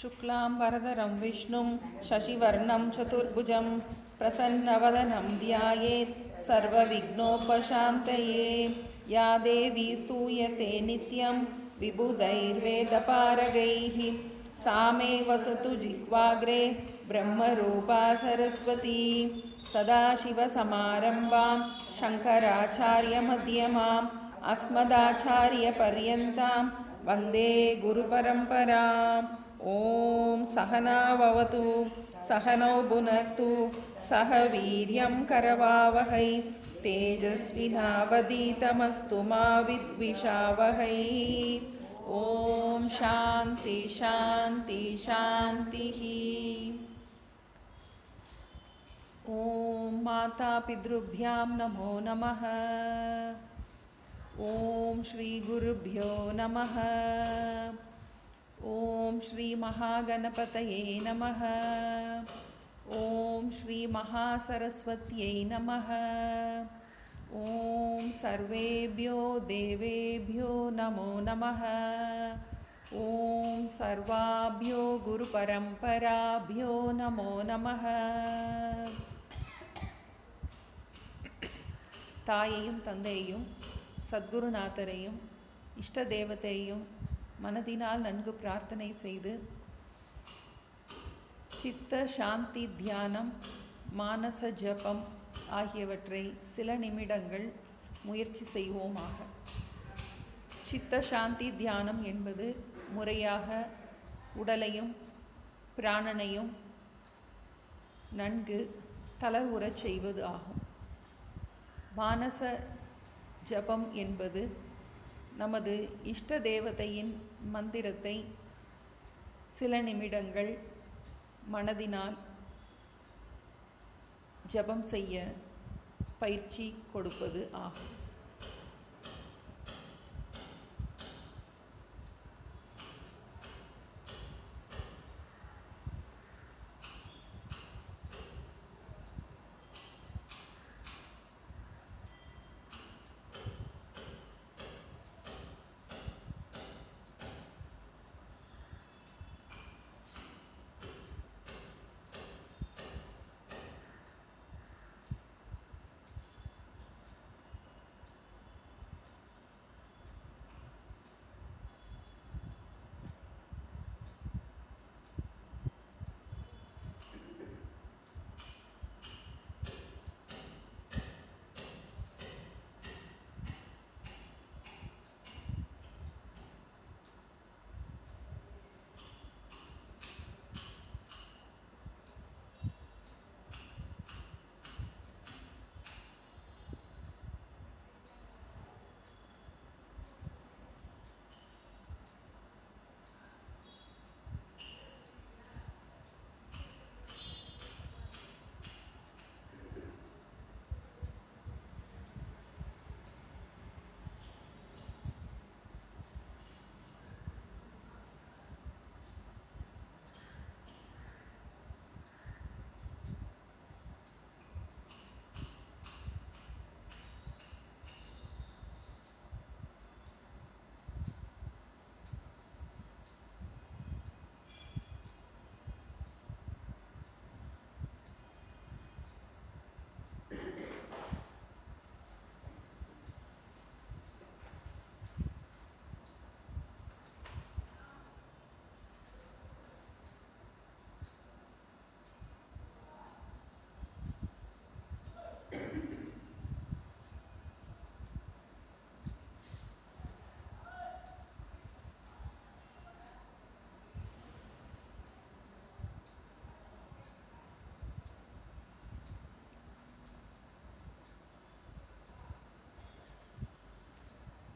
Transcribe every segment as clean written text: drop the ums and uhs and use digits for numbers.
शुक्लांबरधरं विष्णुं शशिवर्णं चतुर्भुजं प्रसन्नवदनं ध्यायेत् सर्वविघ्नोपशान्तये। या देवी स्तूयते नित्यं विबुधैर्वेदपारगैः सा मे वसतु जिह्वाग्रे ब्रह्मरूपा सरस्वती। सदाशिवसमारम्भां शङ्कराचार्यमध्यमाम् अस्मदाचार्यपर्यन्तां वन्दे गुरुपरम्पराम्। ॐ सहना भवतु सहनौ भुनक्तु सह वीर्यं करवावहै तेजस्विनावधीतमस्तु मा विद्विषावहै। ॐ शान्ति शान्ति शान्तिः। ॐ मातापितृभ्यां नमो नमः। ॐ श्रीगुरुभ्यो नमः। ॐ श्रीमहागणपतये नमः। ॐ श्रीमहासरस्वत्यै नमः। ॐ सर्वेभ्यो देवेभ्यो नमो नमः। ॐ सर्वाभ्यो गुरुपरम्पराभ्यो नमो नमः। தாயையும் தந்தையையும் சத்குருநாதரையும் இஷ்ட தேவதையையும் மனதினால் நன்கு பிரார்த்தனை செய்து சித்த சாந்தி தியானம் மானச ஜபம் ஆகியவற்றை சில நிமிடங்கள் முயற்சி செய்வோமாக. சித்த சாந்தி தியானம் என்பது முறையாக உடலையும் பிராணனையும் நன்கு தளர்வுறச் செய்வது ஆகும். மானச ஜபம் என்பது நமது இஷ்ட தேவதையின் மந்திரத்தை சில நிமிடங்கள் மனதினால் ஜபம் செய்ய பயிற்சி கொடுப்பது ஆகும்.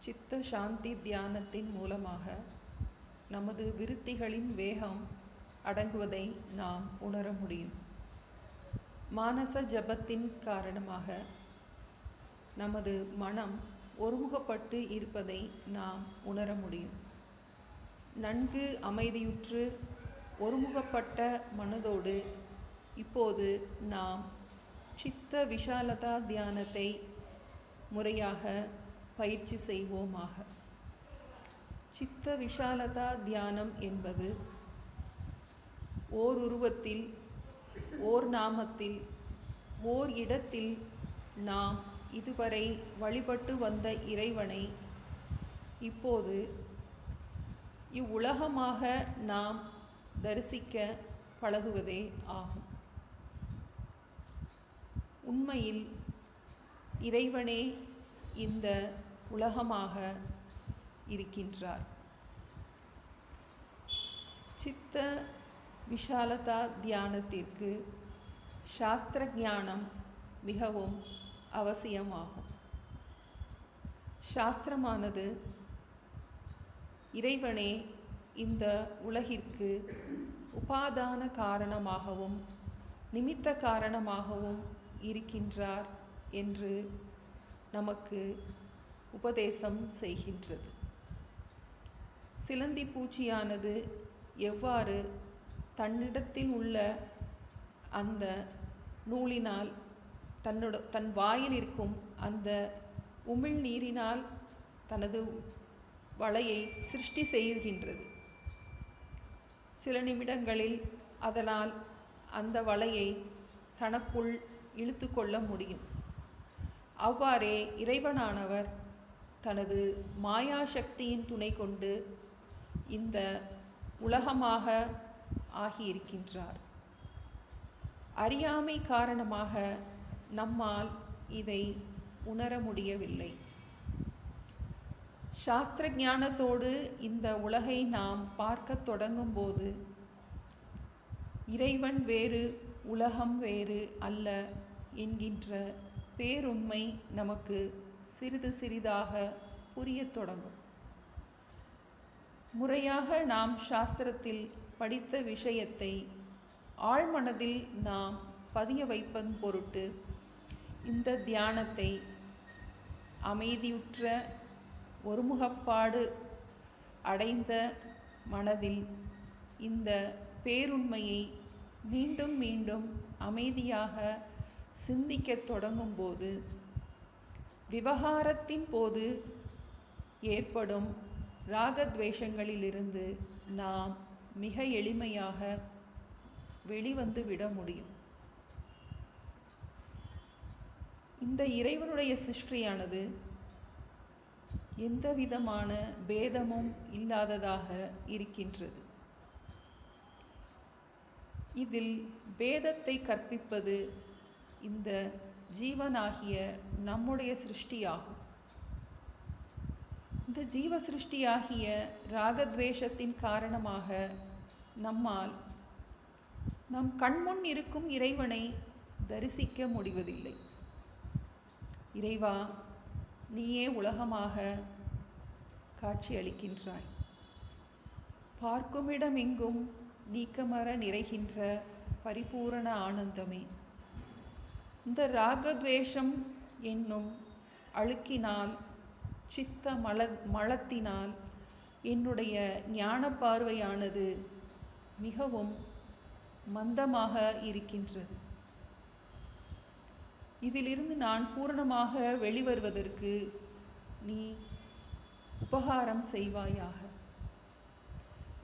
சித்த சாந்தி தியானத்தின் மூலமாக நமது விருத்திகளின் வேகம் அடங்குவதை நாம் உணர முடியும். மானச ஜபத்தின் காரணமாக நமது மனம் ஒருமுகப்பட்டு இருப்பதை நாம் உணர முடியும். நன்கு அமைதியுற்று ஒருமுகப்பட்ட மனதோடு இப்போது நாம் சித்த விஷாலதா தியானத்தை முறையாக பயிற்சி செய்வோமாக. சித்த விஷாலதா தியானம் என்பது ஓர் உருவத்தில், ஓர் நாமத்தில், ஓர் இடத்தில் நாம் இதுவரை வழிபட்டு வந்த இறைவனை இப்போது இவ்வுலகமாக நாம் தரிசிக்க பழகுவதே ஆகும். உண்மையில் இறைவனே இந்த உலகமாக இருக்கின்றார். சித்த விஷாலதா தியானத்திற்கு சாஸ்திர ஞானம் மிகவும் அவசியமாகும். சாஸ்திரமானது இறைவனே இந்த உலகிற்கு உபாதான காரணமாகவும் நிமித்த காரணமாகவும் இருக்கின்றார் என்று நமக்கு உபதேசம் செய்கின்றது. சிலந்தி பூச்சியானது எவ்வாறு தன்னிடத்தில் உள்ள அந்த நூலினால் தன் வாயில் இருக்கும் அந்த உமிழ் நீரினால் தனது வலையை சிருஷ்டி செய்கின்றது. சில நிமிடங்களில் அதனால் அந்த வலையை தனக்குள் இழுத்து கொள்ள முடியும். அவ்வாறே இறைவனானவர் தனது மாயாசக்தியின் துணை கொண்டு இந்த உலகமாக ஆகியிருக்கின்றார். அறியாமை காரணமாக நம்மால் இதை உணர முடியவில்லை. சாஸ்திர ஞானத்தோடு இந்த உலகை நாம் பார்க்க தொடங்கும் போது இறைவன் வேறு, உலகம் வேறு அல்ல என்கின்ற பேருண்மை நமக்கு சிறிது சிறிதாக புரியத் தொடங்கும். முறையாக நாம் சாஸ்திரத்தில் படித்த விஷயத்தை ஆழ்மனதில் நாம் பதிய வைப்பதன் பொருட்டு இந்த தியானத்தை அமைதியுற்ற ஒருமுகப்பாடு அடைந்த மனதில் இந்த பேருண்மையை மீண்டும் மீண்டும் அமைதியாக சிந்திக்கத் தொடங்கும்போது விவகாரத்தின் போது ஏற்படும் ராகத்வேஷங்களிலிருந்து நாம் மிக எளிமையாக வெளிவந்து விட முடியும். இந்த இறைவனுடைய சிருஷ்டியானது எந்த விதமான பேதமும் இல்லாததாக இருக்கின்றது. இதில் பேதத்தை கற்பிப்பது இந்த ஜீவனாகிய நம்முடைய சிருஷ்டியாகும். இந்த ஜீவ சிருஷ்டியாகிய ராகத்வேஷத்தின் காரணமாக நம்மால் நம் கண்முன் இருக்கும் இறைவனை தரிசிக்க முடிவதில்லை. இறைவா, நீயே உலகமாக காட்சியளிக்கின்றாய். பார்க்குமிடமெங்கும் நீக்கமற நிறைகின்ற பரிபூரண ஆனந்தமே, இந்த ராகத்வேஷம் என்னும் அழுக்கினால், சித்த மலத்தினால் என்னுடைய ஞான பார்வையானது மிகவும் மந்தமாக இருக்கின்றது. இதிலிருந்து நான் பூரணமாக வெளிவருவதற்கு நீ உபகாரம் செய்வாயாக.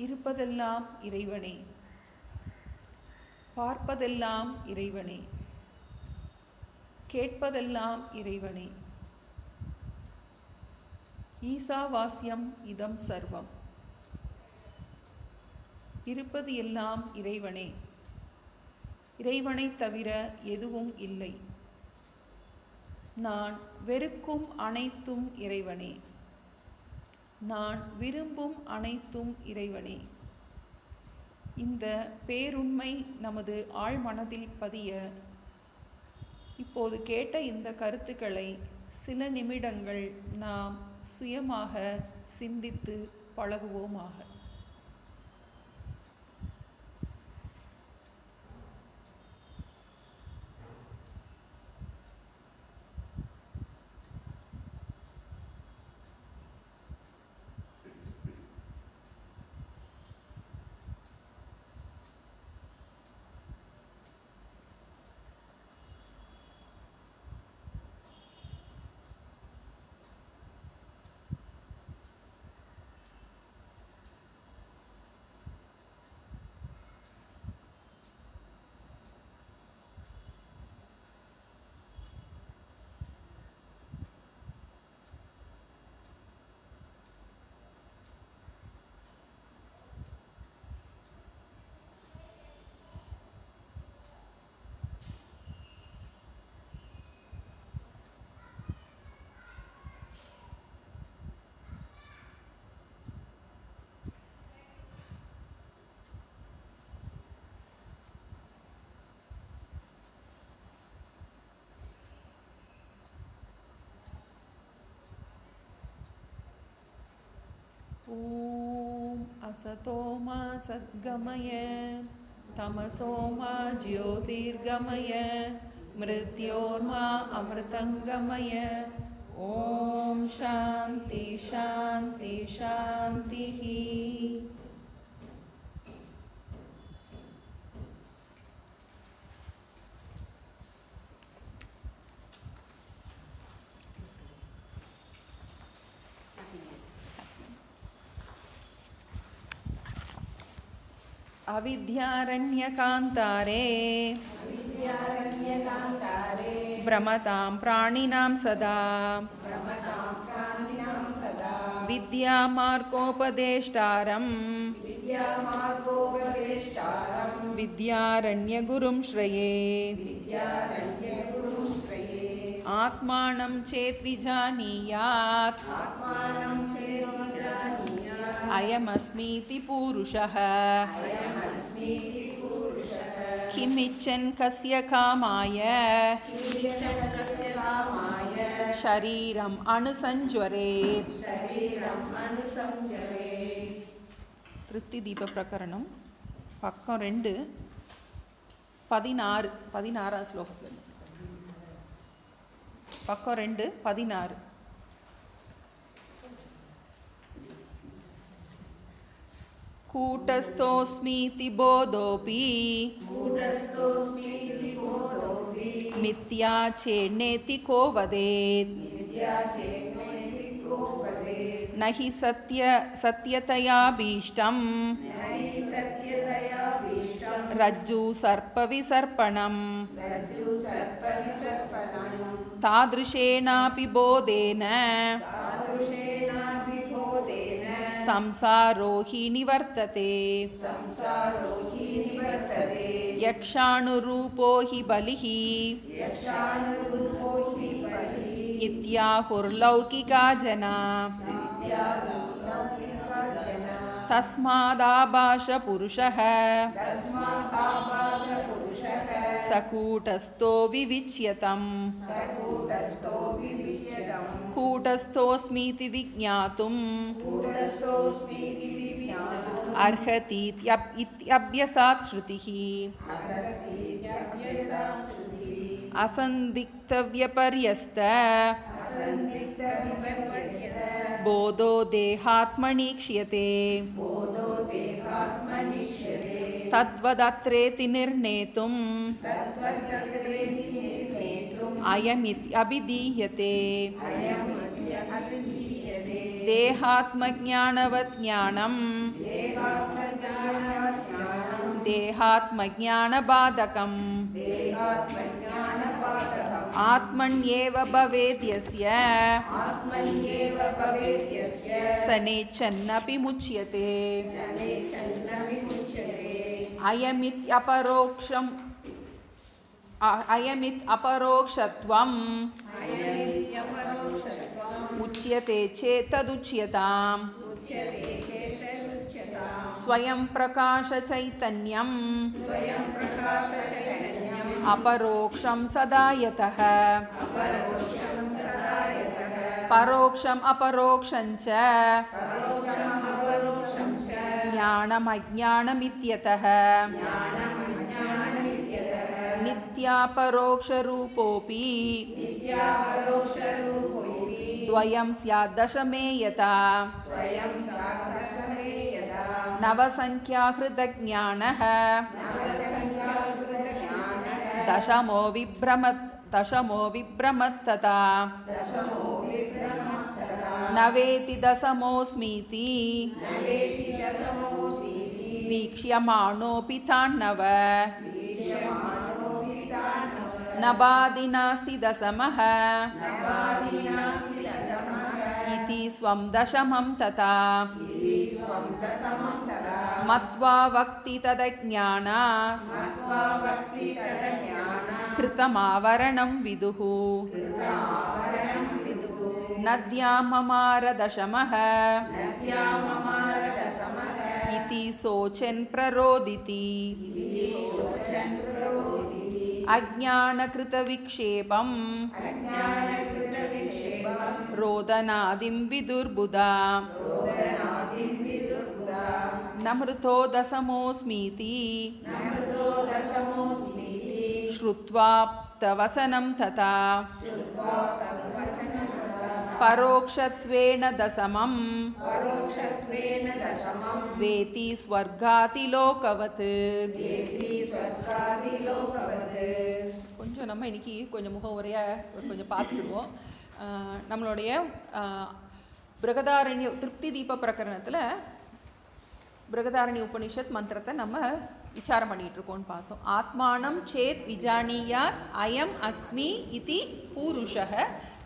இருப்பதெல்லாம் இறைவனே, பார்ப்பதெல்லாம் இறைவனே, கேட்பதெல்லாம் இறைவனே. ஈசாவாஸ்யம் இதம் சர்வம், இருப்பது எல்லாம் இறைவனே, இறைவனை தவிர எதுவும் இல்லை. நான் வெறுக்கும் அனைத்தும் இறைவனே, நான் விரும்பும் அனைத்தும் இறைவனே. இந்த பேருண்மை நமது ஆழ்மனதில் பதிய இப்போது கேட்ட இந்த கருத்துக்களை சில நிமிடங்கள் நாம் சுயமாக சிந்தித்து பழகுவோமாக. ॐ असतो मा सद्गमय तमसो मा ज्योतिर्गमय मृत्योर्मा अमृतङ्गमय। ॐ शान्ति शान्ति शान्तिः। अविद्यारण्यकान्तारे भ्रमतां प्राणिनां सदा विद्यामार्गोपदेष्टारं विद्यारण्यगुरुं श्रये। आत्मानं चेद्विजानीयात् अयमस्मीति पुरुषः किमिच्छन् कस्य कामाय शरीरम् अनुसञ्ज्वरेत्। திருத்திதீப பிரகரணம் பக்கம் 2 16 ஸ்லோகத்தில் பக்கம் 2 16. कूटस्थोऽस्मीति बोधोऽपि मिथ्या चेन्नेति को वदेत्। न हि सत्यतयाभीष्टं रज्जु सर्पविसर्पणम् तादृशेनापि बोधेन संसारो हि निवर्तते। यक्षानुरूपो हि बलिः इत्याहुर्लौकिका जना। तस्मादाभाष पुरुषः सकूटस्थो विविच्यतम्। कूटस्थोऽस्मीति विज्ञातुम् अर्हति इत्यभ्यसात् श्रुतिः। असन्दिग्धव्यपर्यस्त बोधो देहात्मनीक्ष्यते। तद्वदत्रेति निर्णेतुम् अयमित्यभिधीयते। देहात्मज्ञानवत् ज्ञानं देहात्मज्ञानबाधकम्। आत्मन्येव भवेद्यस्य स नेच्छन्नपि मुच्यते। अयमित्यपरोक्षत्वम् उच्यते चेतदुच्यताम्। स्वयं प्रकाश चैतन्यम् अपरोक्षं सदा यतः। परोक्षम् अपरोक्षं च ज्ञानमज्ञानमित्यतः। नित्यापरोक्षरूपोऽपि द्वयं स्यात् दशमे यथा। नवसङ्ख्याहृतज्ञानः दशमो विभ्रमत्तथा। नवेति दशमोऽस्मीति वीक्ष्यमाणोऽपि तान्नव। नबादि नास्ति दशमः इति स्वं दशमं तथा। मत्वा वक्ति तदज्ञानात् कृतमावरणं विदुः। नद्याममार दशमः इति शोचन् प्ररोदिति। अज्ञानकृतविक्षेपं ரோதனாதிம் விதுர்புதா நமருதோ தசமோஸ்மீதி ஸ்ருத்வா தவசனம் ததா பரோக்ஷத்வேன தசமம் வேதி ஸ்வர்காதிலோகவத். கொஞ்சம் நம்ம இன்னைக்கு கொஞ்சம் முகவுரையாக கொஞ்சம் பார்த்துக்கிடுவோம். நம்மளுடைய பிருகதாரண்ய திருப்தி தீப பிரகரணத்தில் பிருகதாரண்ய உபனிஷத் மந்திரத்தை நம்ம விசாரம் பண்ணிகிட்டு இருக்கோம்னு பார்த்தோம். ஆத்மானம் சேத் விஜானியாத் அயம் அஸ்மி இதி பூருஷः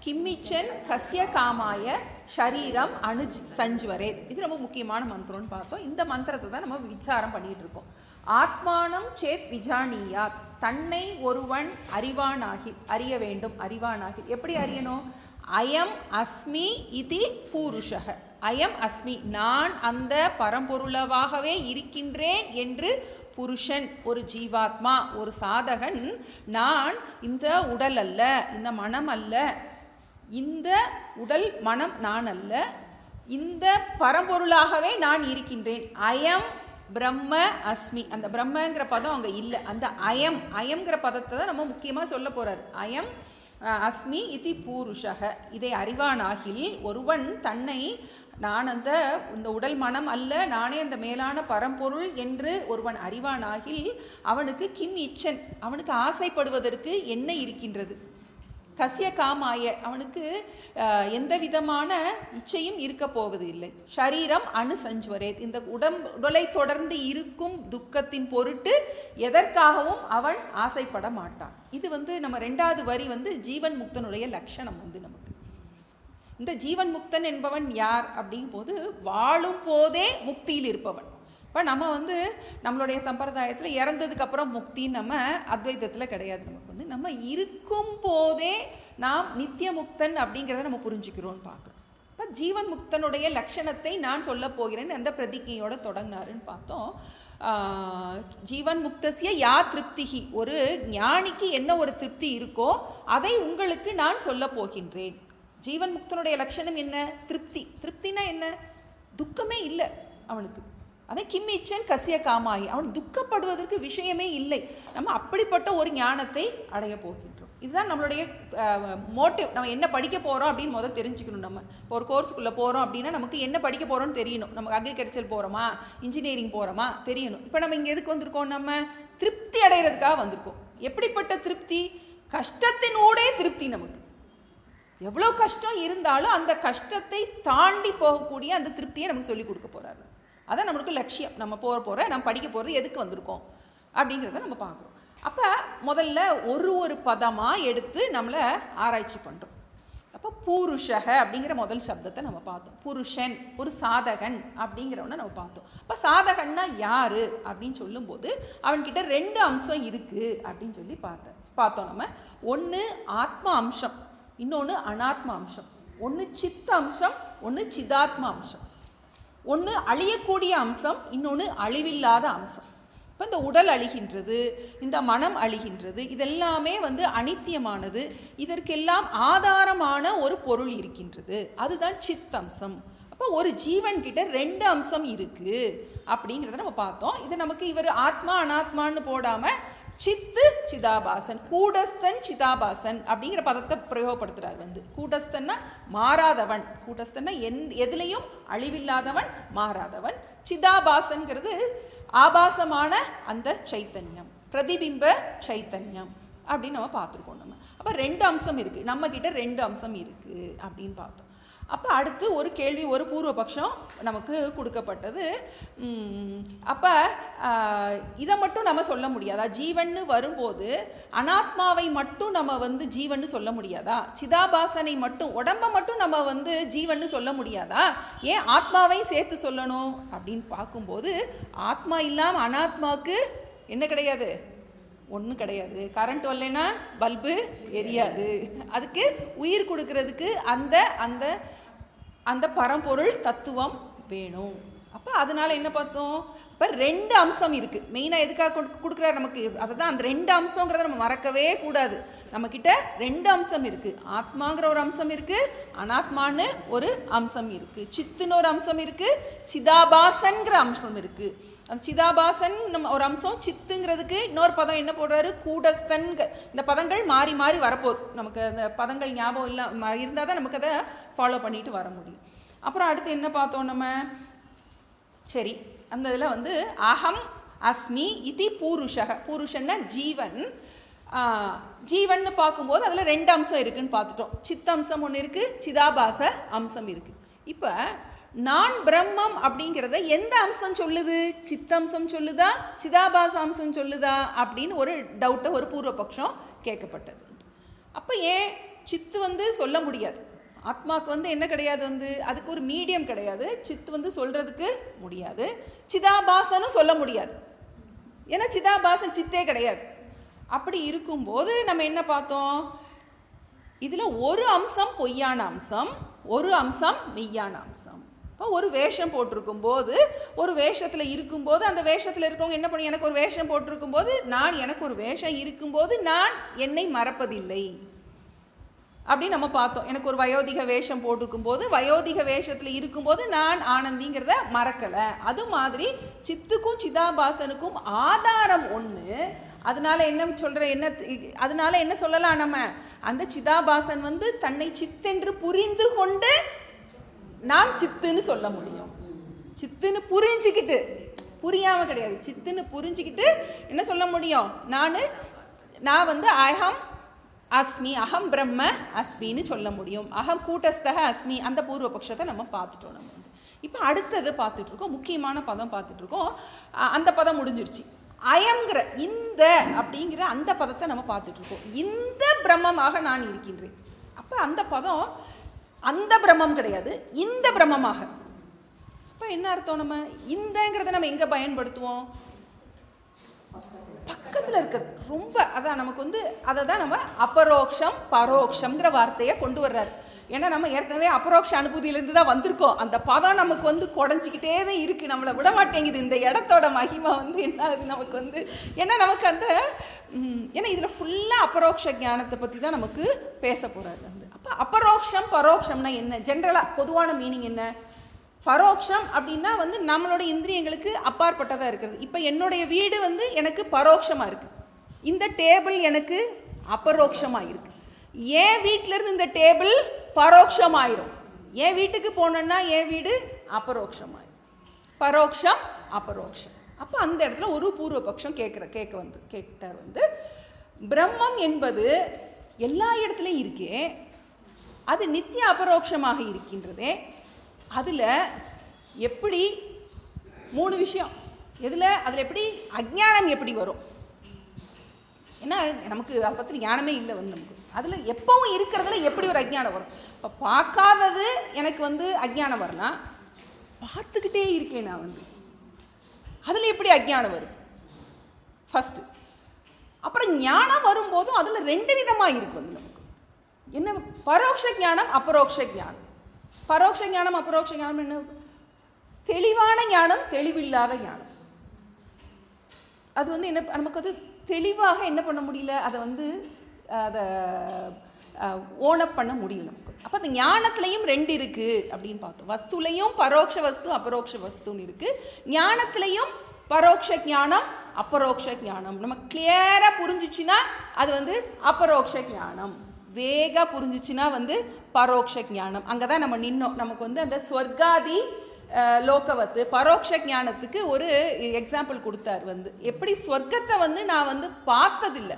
கிம்மிச்சன் கஸ்ய காமாய ஷரீரம் அணு சஞ்சுவரேத். இது ரொம்ப முக்கியமான மந்திரம்னு பார்த்தோம். இந்த மந்திரத்தை தான் நம்ம விசாரம் பண்ணிகிட்டு இருக்கோம். ஆத்மானம் சேத் விஜானியாத், தன்னை ஒருவன் அறிய வேண்டும். அறிவானாகி எப்படி அறியணும்? அயம் அஸ்மி இதி பூருஷः, அயம் அஸ்மி, நான் அந்த பரம்பொருளவாகவே இருக்கின்றேன் என்று புருஷன், ஒரு ஜீவாத்மா, ஒரு சாதகன், நான் இந்த உடல் அல்ல, இந்த மனம் அல்ல, இந்த உடல் மனம் நான் அல்ல, இந்த பரம்பொருளாகவே நான் இருக்கின்றேன். அயம் பிரம்ம அஸ்மி. அந்த பிரம்மங்கிற பதம் அங்கே இல்லை. அந்த அயம்ங்கிற பதத்தை தான் நம்ம முக்கியமாக சொல்ல போகிறார். அயம் அஸ்மி இதி பூருஷக. இதை அறிவானாகில் ஒருவன் தன்னை நான் இந்த உடல் மனம் அல்ல, நானே அந்த மேலான பரம்பொருள் என்று ஒருவன் அறிவானாகில் அவனுக்கு கிம் இச்சன், அவனுக்கு ஆசைப்படுவதற்கு என்ன இருக்கின்றது? கஸ்ய காமாய, அவனுக்கு எந்த விதமான இச்சையும் இருக்க போவது இல்லை. ஷரீரம் அணு சஞ்சுவரேத், இந்த உடலை தொடர்ந்து இருக்கும் துக்கத்தின் பொருட்டு எதற்காகவும் அவன் ஆசைப்பட மாட்டான். இது நம்ம ரெண்டாவது வரி ஜீவன் முக்தனுடைய லட்சணம். நமக்கு இந்த ஜீவன் முக்தன் என்பவன் யார் அப்படிங்கும் போது வாழும் போதே முக்தியில் இருப்பவன். இப்போ நம்ம நம்மளுடைய சம்பிரதாயத்தில் இறந்ததுக்கு அப்புறம் முக்தின்னு நம்ம அத்வைதத்தில் கிடையாது. நமக்கு நம்ம இருக்கும் போதே நாம் நித்திய முக்தன் அப்படிங்கிறத நம்ம புரிஞ்சுக்கிறோன்னு பார்க்குறோம். இப்போ ஜீவன் முக்தனுடைய லட்சணத்தை நான் சொல்ல போகிறேன்னு எந்த பிரதிக்கையோடு தொடங்கினாருன்னு பார்த்தோம். ஜீவன் முக்தசிய யா திருப்திகி, ஒரு ஞானிக்கு என்ன ஒரு திருப்தி இருக்கோ அதை உங்களுக்கு நான் சொல்ல போகின்றேன். ஜீவன் முக்தனுடைய லட்சணம் என்ன? திருப்தி. திருப்தினா என்ன? துக்கமே இல்லை அவனுக்கு. அதை கிம்மிச்சன் கசிய காமாயி, அவன் துக்கப்படுவதற்கு விஷயமே இல்லை. நம்ம அப்படிப்பட்ட ஒரு ஞானத்தை அடைய போகின்றோம். இதுதான் நம்மளுடைய மோட்டிவ். நம்ம என்ன படிக்க போகிறோம் அப்படின்னு முதல் தெரிஞ்சுக்கணும். நம்ம இப்போ ஒரு கோர்ஸுக்குள்ளே போகிறோம் அப்படின்னா நமக்கு என்ன படிக்க போகிறோன்னு தெரியணும். நமக்கு அக்ரிகல்ச்சர் போகிறோமா, இன்ஜினியரிங் போகிறோமா தெரியணும். இப்போ நம்ம இங்கே எதுக்கு வந்திருக்கோம்? நம்ம திருப்தி அடைகிறதுக்காக வந்திருக்கோம். எப்படிப்பட்ட திருப்தி? கஷ்டத்தினூடே திருப்தி. நமக்கு எவ்வளோ கஷ்டம் இருந்தாலும் அந்த கஷ்டத்தை தாண்டி போகக்கூடிய அந்த திருப்தியை நமக்கு சொல்லிக் கொடுக்க போகிறாரு. அதான் நம்மளுக்கு லட்சியம். நம்ம நம்ம படிக்க போகிறது எதுக்கு வந்திருக்கோம் அப்படிங்கிறத நம்ம பார்க்குறோம். அப்போ முதல்ல ஒரு பதமாக எடுத்து நம்மளை ஆராய்ச்சி பண்ணுறோம். அப்போ பூருஷக அப்படிங்கிற முதல் சப்தத்தை நம்ம பார்த்தோம். புருஷன், ஒரு சாதகன் அப்படிங்கிறவனை நம்ம பார்த்தோம். அப்போ சாதகன்னா யார் அப்படின்னு சொல்லும்போது அவன்கிட்ட 2 அம்சம் இருக்குது அப்படின்னு சொல்லி பார்த்தோம். நம்ம ஒன்று ஆத்ம அம்சம், இன்னொன்று அனாத்ம அம்சம். ஒன்று சித்த அம்சம், ஒன்று சிதாத்ம அம்சம். ஒன்று அழியக்கூடிய அம்சம், இன்னொன்று அழிவில்லாத அம்சம். இப்போ இந்த உடல் அழிகின்றது, இந்த மனம் அழிகின்றது, இதெல்லாமே அனித்தியமானது. இதற்கெல்லாம் ஆதாரமான ஒரு பொருள் இருக்கின்றது, அதுதான் சித்தம்சம். அப்போ ஒரு ஜீவன்கிட்ட 2 அம்சம் இருக்குது அப்படிங்கிறத நம்ம பார்த்தோம். இது நமக்கு இவர் ஆத்மா அனாத்மான்னு போடாமல் சித்து சிதாபாசன், கூடஸ்தன் சிதாபாசன் அப்படிங்கிற பதத்தை பிரயோகப்படுத்துகிறார். கூடஸ்தன்னா மாறாதவன், கூடஸ்தன்னா எதுலேயும் அழிவில்லாதவன், மாறாதவன். சிதாபாசன்கிறது ஆபாசமான அந்த சைத்தன்யம், பிரதிபிம்ப சைத்தன்யம் அப்படின்னு நம்ம பார்த்துருக்கோம். நம்ம அப்போ 2 அம்சம் இருக்குது, நம்மக்கிட்ட 2 அம்சம் இருக்குது அப்படின்னு பார்த்தோம். அப்போ அடுத்து ஒரு கேள்வி, ஒரு பூர்வபக்ஷம் நமக்கு கொடுக்கப்பட்டது. அப்போ இதை மட்டும் நம்ம சொல்ல முடியாதா? ஜீவன்னு வரும்போது அனாத்மாவை மட்டும் நம்ம ஜீவன்னு சொல்ல முடியாதா? சிதாபாசனை மட்டும், உடம்பை மட்டும் நம்ம ஜீவன்னு சொல்ல முடியாதா? ஏன் ஆத்மாவையும் சேர்த்து சொல்லணும் அப்படின்னு பார்க்கும்போது ஆத்மா இல்லாமல் அனாத்மாவுக்கு என்ன கிடையாது? ஒன்றும் கிடையாது. கரண்ட் வரலைன்னா பல்பு எரியாது. அதுக்கு உயிர் கொடுக்கறதுக்கு அந்த அந்த அந்த பரம்பொருள் தத்துவம் வேணும். அப்போ அதனால என்ன பார்த்தோம், இப்போ 2 அம்சம் இருக்குது. மெயினாக எதுக்காக கொடுக்குறாரு நமக்கு, அதை தான் அந்த 2 அம்சங்கிறத நம்ம மறக்கவே கூடாது. நம்மக்கிட்ட 2 அம்சம் இருக்குது. ஆத்மாங்கிற ஒரு அம்சம் இருக்குது, அனாத்மான்னு ஒரு அம்சம் இருக்குது, சித்துன்னு ஒரு அம்சம் இருக்குது, சிதாபாசன்கிற அம்சம் இருக்குது. அந்த சிதாபாசன் நம்ம ஒரு அம்சம், சித்துங்கிறதுக்கு இன்னொரு பதம் என்ன போடுறாரு, கூடஸ்தன். இந்த பதங்கள் மாறி மாறி வரப்போகுது. நமக்கு அந்த பதங்கள் ஞாபகம் இல்லை இருந்தால் தான் நமக்கு அதை ஃபாலோ பண்ணிட்டு வர முடியும். அப்புறம் அடுத்து என்ன பார்த்தோம் நம்ம, சரி அந்த இதில் வந்து அகம் அஸ்மி இதி பூருஷக, பூருஷன்னா ஜீவன். ஜீவன் பார்க்கும்போது அதில் 2 அம்சம் இருக்குதுன்னு பார்த்துட்டோம். சித்த அம்சம் ஒன்று இருக்குது, சிதாபாச அம்சம் இருக்குது. இப்போ நான் பிரம்மம் அப்படிங்கிறத எந்த அம்சம் சொல்லுது, சித்தம்சம் சொல்லுதா சிதாபாச அம்சம் சொல்லுதா அப்படின்னு ஒரு டவுட்டை ஒரு பூர்வபக்ஷம் கேட்கப்பட்டது. அப்போ ஏன் சித்து வந்து சொல்ல முடியாது, ஆத்மாவுக்கு வந்து என்ன கிடையாது, வந்து அதுக்கு ஒரு மீடியம் கிடையாது, சித்து வந்து சொல்கிறதுக்கு முடியாது, சிதாபாசனும் சொல்ல முடியாது, ஏன்னா சிதாபாசன் சித்தே கிடையாது. அப்படி இருக்கும்போது நம்ம என்ன பார்த்தோம், இதில் ஒரு அம்சம் பொய்யான அம்சம், ஒரு அம்சம் மெய்யான அம்சம். இப்போ ஒரு வேஷம் போட்டிருக்கும் போது, ஒரு வேஷத்தில் இருக்கும்போது அந்த வேஷத்தில் இருக்கவங்க என்ன பண்ணி, எனக்கு ஒரு வேஷம் போட்டிருக்கும் போது நான், எனக்கு ஒரு வேஷம் இருக்கும்போது நான் என்னை மறப்பதில்லை அப்படின்னு நம்ம பார்த்தோம். எனக்கு ஒரு வயோதிக வேஷம் போட்டிருக்கும் போது, வயோதிக வேஷத்தில் இருக்கும்போது நான் ஆனந்திங்கிறத மறக்கலை. அது மாதிரி சித்துக்கும் சிதாபாசனுக்கும் ஆதாரம் ஒன்று. அதனால என்ன சொல்கிற, அதனால என்ன சொல்லலாம் நம்ம, அந்த சிதாபாசன் வந்து தன்னை சித்தென்று புரிந்து கொண்டு நான் சித்துன்னு சொல்ல முடியும். சித்துன்னு புரிஞ்சுக்கிட்டு, புரியாமல் கிடையாது, சித்துன்னு புரிஞ்சுக்கிட்டு என்ன சொல்ல முடியும், நான் வந்து அகம் அஸ்மி, அகம் பிரம்ம அஸ்மின்னு சொல்ல முடியும். அகம் கூட்டஸ்தக அஸ்மி, அந்த பூர்வபக்ஷத்தை நம்ம பார்த்துட்டோம். நம்ம வந்து இப்போ அடுத்தது பார்த்துட்ருக்கோம், முக்கியமான பதம் பார்த்துட்ருக்கோம். அந்த பதம் முடிஞ்சிருச்சு. அயங்கிற இந்த அப்படிங்கிற அந்த பதத்தை நம்ம பார்த்துட்ருக்கோம். இந்த பிரம்மமாக நான் இருக்கின்றேன். அப்போ அந்த பதம் அந்த பிரம்மம் கிடையாது, இந்த பிரம்மமாக. அப்போ என்ன அர்த்தம், நம்ம இந்தங்கிறத நம்ம எங்கே பயன்படுத்துவோம், பக்கத்தில் இருக்கிறது ரொம்ப, அதான் நமக்கு வந்து அதை தான் நம்ம அபரோக்ஷம் பரோக்ஷங்கிற வார்த்தையை கொண்டு வர்றாரு. ஏன்னா நம்ம ஏற்கனவே அபரோக்ஷ அனுபூதியிலேருந்து தான் வந்திருக்கோம். அந்த பதம் நமக்கு வந்து குறைஞ்சிக்கிட்டே தான் இருக்குது, நம்மளை விட மாட்டேங்குது. இந்த இடத்தோட மகிமை வந்து என்ன ஆகுது நமக்கு வந்து, ஏன்னா நமக்கு அந்த ஏன்னா இதில் ஃபுல்லாக அபரோக்ஷ ஞானத்தை பற்றி தான் நமக்கு பேச போகிறாரு வந்து. அப்போ அபரோக்ஷம் பரோக்ஷம்னா என்ன, ஜென்ரலாக பொதுவான மீனிங் என்ன, பரோக்ஷம் அப்படின்னா வந்து நம்மளோட இந்திரியங்களுக்கு அப்பாற்பட்டதாக இருக்கிறது. இப்போ என்னுடைய வீடு வந்து எனக்கு பரோட்சமாக இருக்குது, இந்த டேபிள் எனக்கு அபரோக்ஷமாக இருக்குது. என் வீட்டிலேருந்து இந்த டேபிள் பரோட்சமாயிரும், என் வீட்டுக்கு போனோன்னா என் வீடு அபரோக்ஷமாயிரும். பரோக்ஷம் அபரோக்ஷம். அப்போ அந்த இடத்துல ஒரு பூர்வபக்ஷம் கேட்டார் வந்து, பிரம்மம் என்பது எல்லா இடத்துலையும் இருக்கே, அது நித்திய அபரோக்ஷமாக இருக்கின்றதே, அதில் எப்படி 3 விஷயம், அதில் எப்படி அஜ்ஞானம் எப்படி வரும், ஏன்னா நமக்கு அதை பற்றி ஞானமே இல்லை வந்து நமக்கு, அதில் எப்பவும் இருக்கிறதுல எப்படி ஒரு அஜ்ஞானம் வரும். இப்போ பார்க்காதது எனக்கு வந்து அஜ்ஞானம் வரலாம், பார்த்துக்கிட்டே இருக்கேன் நான் வந்து, அதில் எப்படி அஜ்ஞானம் வரும் ஃபஸ்ட்டு. அப்புறம் ஞானம் வரும்போதும் அதில் 2 விதமாக இருக்குது வந்து நமக்கு, என்ன பரோட்ச ஞானம் அபரோக்ஷ ஞானம். பரோட்ச ஞானம் அபரோக்ஷ ஞானம் என்ன, தெளிவான ஞானம் தெளிவில்லாத ஞானம். அது வந்து என்ன, நமக்கு அது தெளிவாக என்ன பண்ண முடியல, அதை வந்து அதை ஓனப் பண்ண முடியல நமக்கு. அப்போ அந்த ஞானத்துலேயும் 2 இருக்குது அப்படின்னு பார்த்தோம். வஸ்துலையும் பரோட்ச வஸ்து அபரோக்ஷ வஸ்துன்னு இருக்குது, ஞானத்துலேயும் பரோட்ச ஞானம் அபரோக்ஷ ஞானம். நம்ம கிளியராக புரிஞ்சிச்சுன்னா அது வந்து அபரோக்ஷ ஞானம், வேகா புரிஞ்சிச்சுன்னா வந்து பரோட்ச ஞானம். அங்கே தான் நம்ம நின்னோம். நமக்கு வந்து அந்த ஸ்வர்காதி லோகவத்து பரோட்ச ஞானத்துக்கு ஒரு எக்ஸாம்பிள் கொடுத்தார் வந்து, எப்படி ஸ்வர்க்கத்தை வந்து நான் வந்து பார்த்ததில்லை,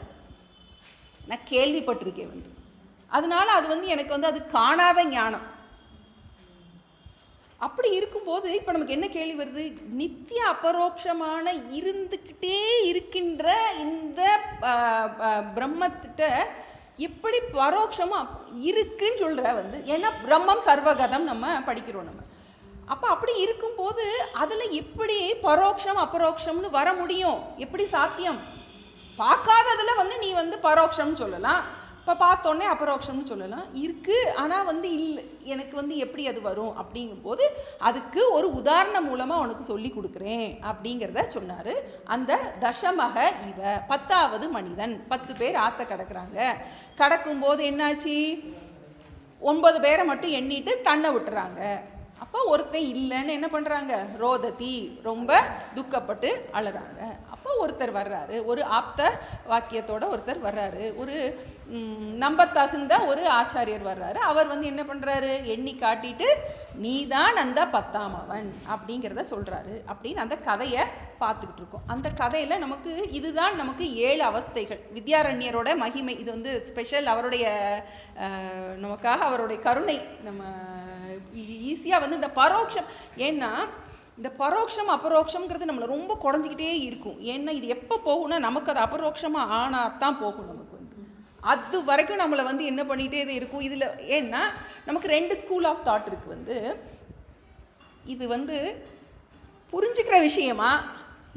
நான் கேள்விப்பட்டிருக்கேன் வந்து, அதனால அது வந்து எனக்கு வந்து அது காணாத ஞானம். அப்படி இருக்கும்போது இப்போ நமக்கு என்ன கேள்வி வருது, நித்திய அபரோக்ஷமான இருந்துக்கிட்டே இருக்கின்ற இந்த பிரம்மத்திட்ட எப்படி பரோட்சமாக இருக்குன்னு சொல்கிற வந்து, ஏன்னா பிரம்மம் சர்வகதம் நம்ம படிக்கிறோம் நம்ம. அப்போ அப்படி இருக்கும்போது அதில் எப்படி பரோட்சம் அபரோக்ஷம்னு வர முடியும், எப்படி சாத்தியம்? பார்க்காததில் வந்து நீ வந்து பரோட்சம்னு சொல்லலாம், இப்போ பார்த்தோன்னே அபரோக்ஷம்னு சொல்லலாம். இருக்குது, ஆனால் வந்து இல்லை, எனக்கு வந்து எப்படி அது வரும் அப்படிங்கும்போது அதுக்கு ஒரு உதாரணம் மூலமாக உனக்கு சொல்லி கொடுக்குறேன் அப்படிங்கிறத சொன்னார். அந்த தசமக இவ 10வது மனிதன், 10 பேர் ஆற்ற கடக்குறாங்க. கடக்கும்போது என்னாச்சு, 9 பேரை மட்டும் எண்ணிட்டு தன்னை விட்டுறாங்க. அப்போ ஒருத்தர் இல்லைன்னு என்ன பண்ணுறாங்க, ரோததி, ரொம்ப துக்கப்பட்டு அழுறாங்க. அப்போ ஒருத்தர் வர்றாரு, ஒரு ஆப்த வாக்கியத்தோட ஒருத்தர் வர்றாரு, ஒரு நம்ப தகுந்த ஒரு ஆச்சாரியர் வர்றாரு. அவர் வந்து என்ன பண்ணுறாரு, எண்ணி காட்டிட்டு நீதான் அந்த 10ஆம் அவன் அப்படிங்கிறத சொல்கிறாரு. அப்படின்னு அந்த கதையை பார்த்துக்கிட்டு இருக்கோம். அந்த கதையில் நமக்கு இதுதான் நமக்கு 7 அவஸ்தைகள். வித்யாரண்யரோட மகிமை இது வந்து ஸ்பெஷல். அவருடைய நமக்காக அவருடைய கருணை நம்ம ஈஸியாக வந்து இந்த பரோட்சம், ஏன்னா இந்த பரோட்சம் அபரோக்ஷங்கிறது நம்மளை ரொம்ப குறைஞ்சிக்கிட்டே இருக்கும். ஏன்னா இது எப்போ போகும்னா நமக்கு அது அபரோக்ஷமாக ஆனால் தான் போகும். நமக்கு வந்து அது வரைக்கும் நம்மளை வந்து என்ன பண்ணிகிட்டே இது இருக்கும். இதில் ஏன்னா நமக்கு 2 ஸ்கூல் ஆஃப் தாட் இருக்குது. வந்து இது வந்து புரிஞ்சுக்கிற விஷயமா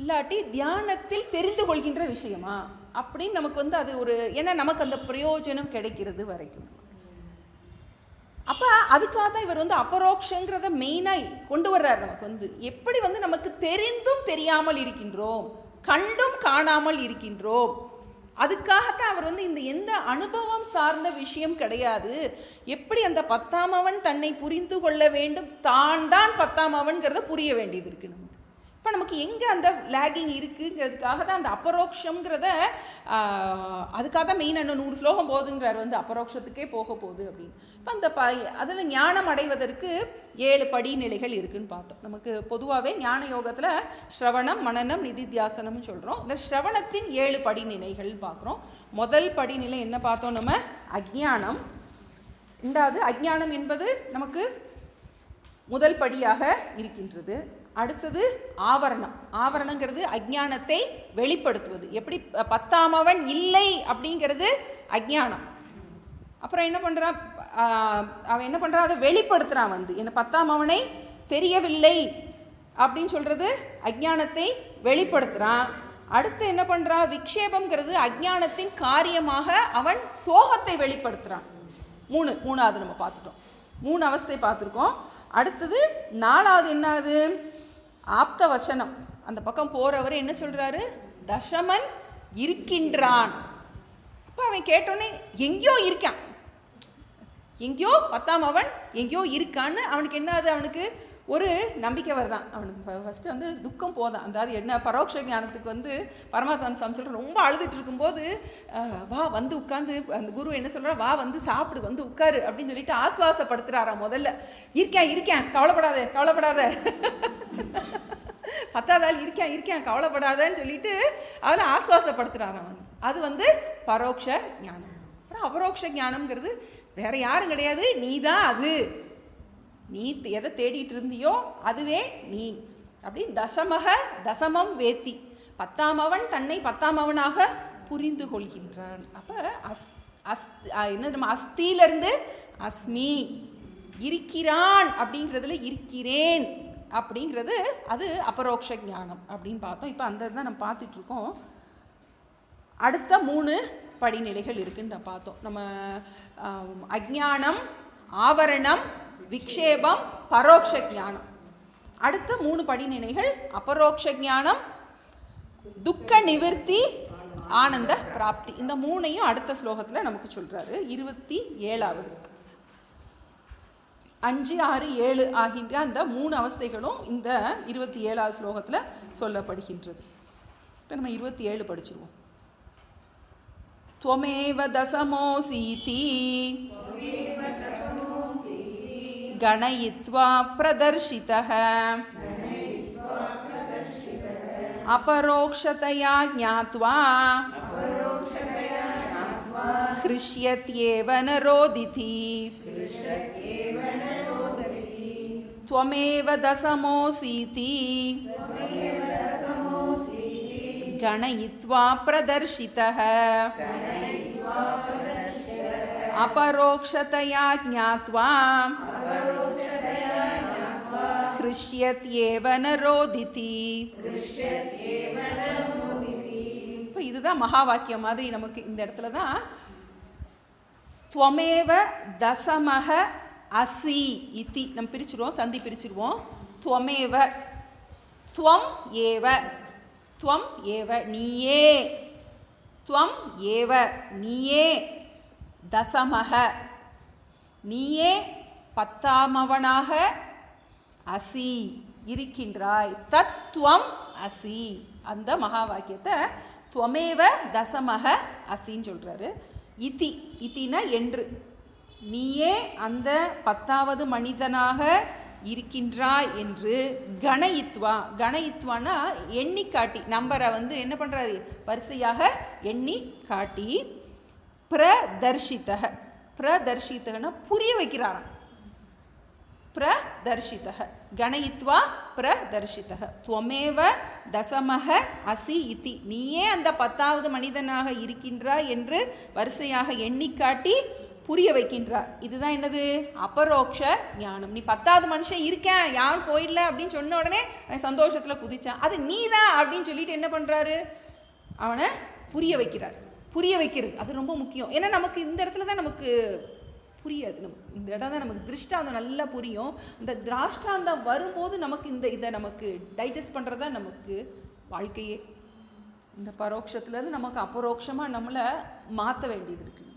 இல்லாட்டி தியானத்தில் தெரிந்து கொள்கின்ற விஷயமா அப்படின்னு நமக்கு வந்து அது ஒரு, ஏன்னா நமக்கு அந்த பிரயோஜனம் கிடைக்கிறது வரைக்கும். அப்போ அதுக்காக தான் இவர் வந்து அபரோக்ஷங்கிறத மெயினாக கொண்டு வர்றார். நமக்கு வந்து எப்படி வந்து நமக்கு தெரிந்தும் தெரியாமல் இருக்கின்றோம், கண்டும் காணாமல் இருக்கின்றோம். அதுக்காகத்தான் அவர் வந்து இந்த எந்த அனுபவம் சார்ந்த விஷயம் கிடையாது. எப்படி அந்த 10ஆம் அவன் தன்னை புரிந்து கொள்ள வேண்டும், தான் 10ஆம் அவன்கிறத புரிய வேண்டியது இருக்குது நமக்கு. இப்போ நமக்கு எங்கே அந்த லேகிங் இருக்குங்கிறதுக்காக தான் அந்த அபரோக்ஷங்கிறத, அதுக்காக தான் மெயின் 100 ஸ்லோகம் போகுதுங்கிறார், வந்து அபரோக்ஷத்துக்கே போக போகுது அப்படின்னு. இப்போ அந்த அதில் ஞானம் அடைவதற்கு 7 படிநிலைகள் இருக்குதுன்னு பார்த்தோம். நமக்கு பொதுவாகவே ஞான யோகத்தில் ஸ்ரவணம், மனனம், நிதித்தியாசனம்னு சொல்கிறோம். இந்த ஸ்ரவணத்தின் 7 படிநிலைகள்னு பார்க்குறோம். முதல் படிநிலை என்ன பார்த்தோம், நம்ம அஜ்ஞானம். ரெண்டாவது அஜ்ஞானம் என்பது நமக்கு முதல் படியாக இருக்கின்றது. அடுத்தது ஆவரணம். ஆவரணங்கிறது அஜ்ஞானத்தை வெளிப்படுத்துவது. எப்படி 10ஆம் அவன் இல்லை அப்படிங்கிறது அஜ்ஞானம். அப்புறம் என்ன பண்ணுறான், அவன் என்ன பண்ணுறான், அதை வெளிப்படுத்துகிறான். வந்து என்ன 10ஆம் அவனை தெரியவில்லை அப்படின்னு சொல்கிறது அஜ்ஞானத்தை வெளிப்படுத்துகிறான். அடுத்து என்ன பண்ணுறான், விக்ஷேபம்ங்கிறது அஜ்ஞானத்தின் காரியமாக அவன் சோகத்தை வெளிப்படுத்துகிறான். மூணாவது நம்ம பார்த்துட்டோம், 3 அவஸ்தை பார்த்துருக்கோம். அடுத்தது 4வது என்னாவது, ஆப்த வசனம். அந்த பக்கம் போகிறவர் என்ன சொல்கிறாரு, தசமன் இருக்கின்றான். அப்போ அவன் கேட்டோன்னே எங்கேயோ இருக்கான், எங்கேயோ 10ஆம் அவன் எங்கேயோ இருக்கான்னு அவனுக்கு என்னது, அவனுக்கு ஒரு நம்பிக்கை வருதான். அவனுக்கு ஃபஸ்ட்டு வந்து துக்கம் போதான். அதாவது என்ன, பரோட்ச ஞானத்துக்கு வந்து பரமாத்மா சாமி சொல்கிற, ரொம்ப அழுதுட்டு இருக்கும்போது வா வந்து உட்காந்து, அந்த குரு என்ன சொல்கிறா, வா வந்து சாப்பிடு, வந்து உட்காரு அப்படின்னு சொல்லிட்டு ஆஸ்வாசப்படுத்துகிறாராம். முதல்ல இருக்கேன் கவலைப்படாத 10ஆவது ஆள் இருக்கேன் கவலைப்படாதன்னு சொல்லிட்டு அவரை ஆஸ்வாசப்படுத்துகிறாராம். வந்து அது வந்து பரோட்ச ஞானம். அப்புறம் அபரோக்ஷ ஞானம்ங்கிறது வேற யாரும் கிடையாது, நீ தான் அது. நீ எதை தேடிட்டு இருந்தியோ அதுவே நீ அப்படின்னு தசமம் வேத்தி, 10ஆம் அவன் தன்னை 10ஆம் அவனாக புரிந்து கொள்கின்றான். அப்போ என்ன, நம்ம அஸ்தியிலிருந்து அஸ்மி, இருக்கிறான் அப்படிங்கிறதுல இருக்கிறேன் அப்படிங்கிறது அது அபரோக்ஷ ஞானம் அப்படின்னு பார்த்தோம். இப்போ அந்த தான் நம்ம பார்த்துட்ருக்கோம். அடுத்த 3 படிநிலைகள் இருக்குன்னு நம்ம பார்த்தோம். நம்ம அஜ்ஞானம், ஆவரணம், விக்ஷேபம், பரோட்ச ஞானம். அடுத்த 3 படிநிலைகள் அபரோக்ஷ ஞானம், துக்க நிவர்த்தி, ஆனந்த பிராப்தி. இந்த 3ஐயும் அடுத்த ஸ்லோகத்தில் நமக்கு சொல்கிறாரு. 27வது 5, 6, 7 ஆகின்ற அந்த 3 அவஸ்தைகளும் இந்த 27வது ஸ்லோகத்தில் சொல்லப்படுகின்றது. இப்போ நம்ம 27 படிச்சிருவோம். त्वमेव दशमोऽसीति गणयित्वा प्रदर्शितः अपरोक्षतया ज्ञात्वा हृष्यत्येव नरोदिति. त्वमेव दशमोऽसीति गणयित्वा प्रदर्शितः अपरोक्षतया ज्ञात्वा हृष्यत्येव नरोदिति. இப்போ இதுதான் மகா வாக்கியம் மாதிரி நமக்கு இந்த இடத்துல தான் துவமேவ தசமஹ அசி இதி. நம்ம பிரிச்சுருவோம், சந்தி பிரிச்சுருவோம். துவமேவ, துவம் ஏவ, துவம் ஏவ நீயே, துவம் ஏவ நீயே, தசமஹ நீயே பத்தாமவனாக, அசி இருக்கின்றாய், தத்துவம் அசி. அந்த மகா வாக்கியத்தை துவமேவ தசமஹ அசின்னு சொல்றாரு. இதி, இத்தினா என்று, நீயே அந்த 10வது மனிதனாக இருக்கின்றாய் என்று கணயித்வா. கணயித்வானா எண்ணி காட்டி, நம்பரை வந்து என்ன பண்றாரு, வரிசையாக எண்ணி காட்டி, பிரதர்ஷிதக, பிரதர்ஷிதகனா புரிய வைக்கிறாராம். பிரதர்ஷிதக கணயித்வா பிரதர்ஷிதக. துவமேவ தசமஹ அசி இதி, நீயே அந்த 10வது மனிதனாக இருக்கின்றாய் என்று வரிசையாக எண்ணி காட்டி புரிய வைக்கின்றார். இதுதான் என்னது, அபரோக்ஷ ஞானம். நீ 10வது மனுஷன் இருக்கேன், யாரும் போயிடல அப்படின்னு சொன்ன உடனே சந்தோஷத்துல குதிச்சான். அது நீ தான் அப்படின்னு சொல்லிட்டு என்ன பண்றாரு, அவனை புரிய வைக்கிறார். புரிய வைக்கிறது அது ரொம்ப முக்கியம். ஏன்னா நமக்கு இந்த இடத்துல தான் நமக்கு புரியாது, நமக்கு இந்த இடம் தான் நமக்கு திருஷ்டாந்தம் நல்லா புரியும். இந்த திராஷ்டாந்தம் வரும்போது நமக்கு இதை நமக்கு டைஜஸ்ட் பண்ணுறது தான் நமக்கு வாழ்க்கையே. இந்த பரோட்சத்துலேருந்து நமக்கு அபரோக்ஷமாக நம்மளை மாற்ற வேண்டியது இருக்குது.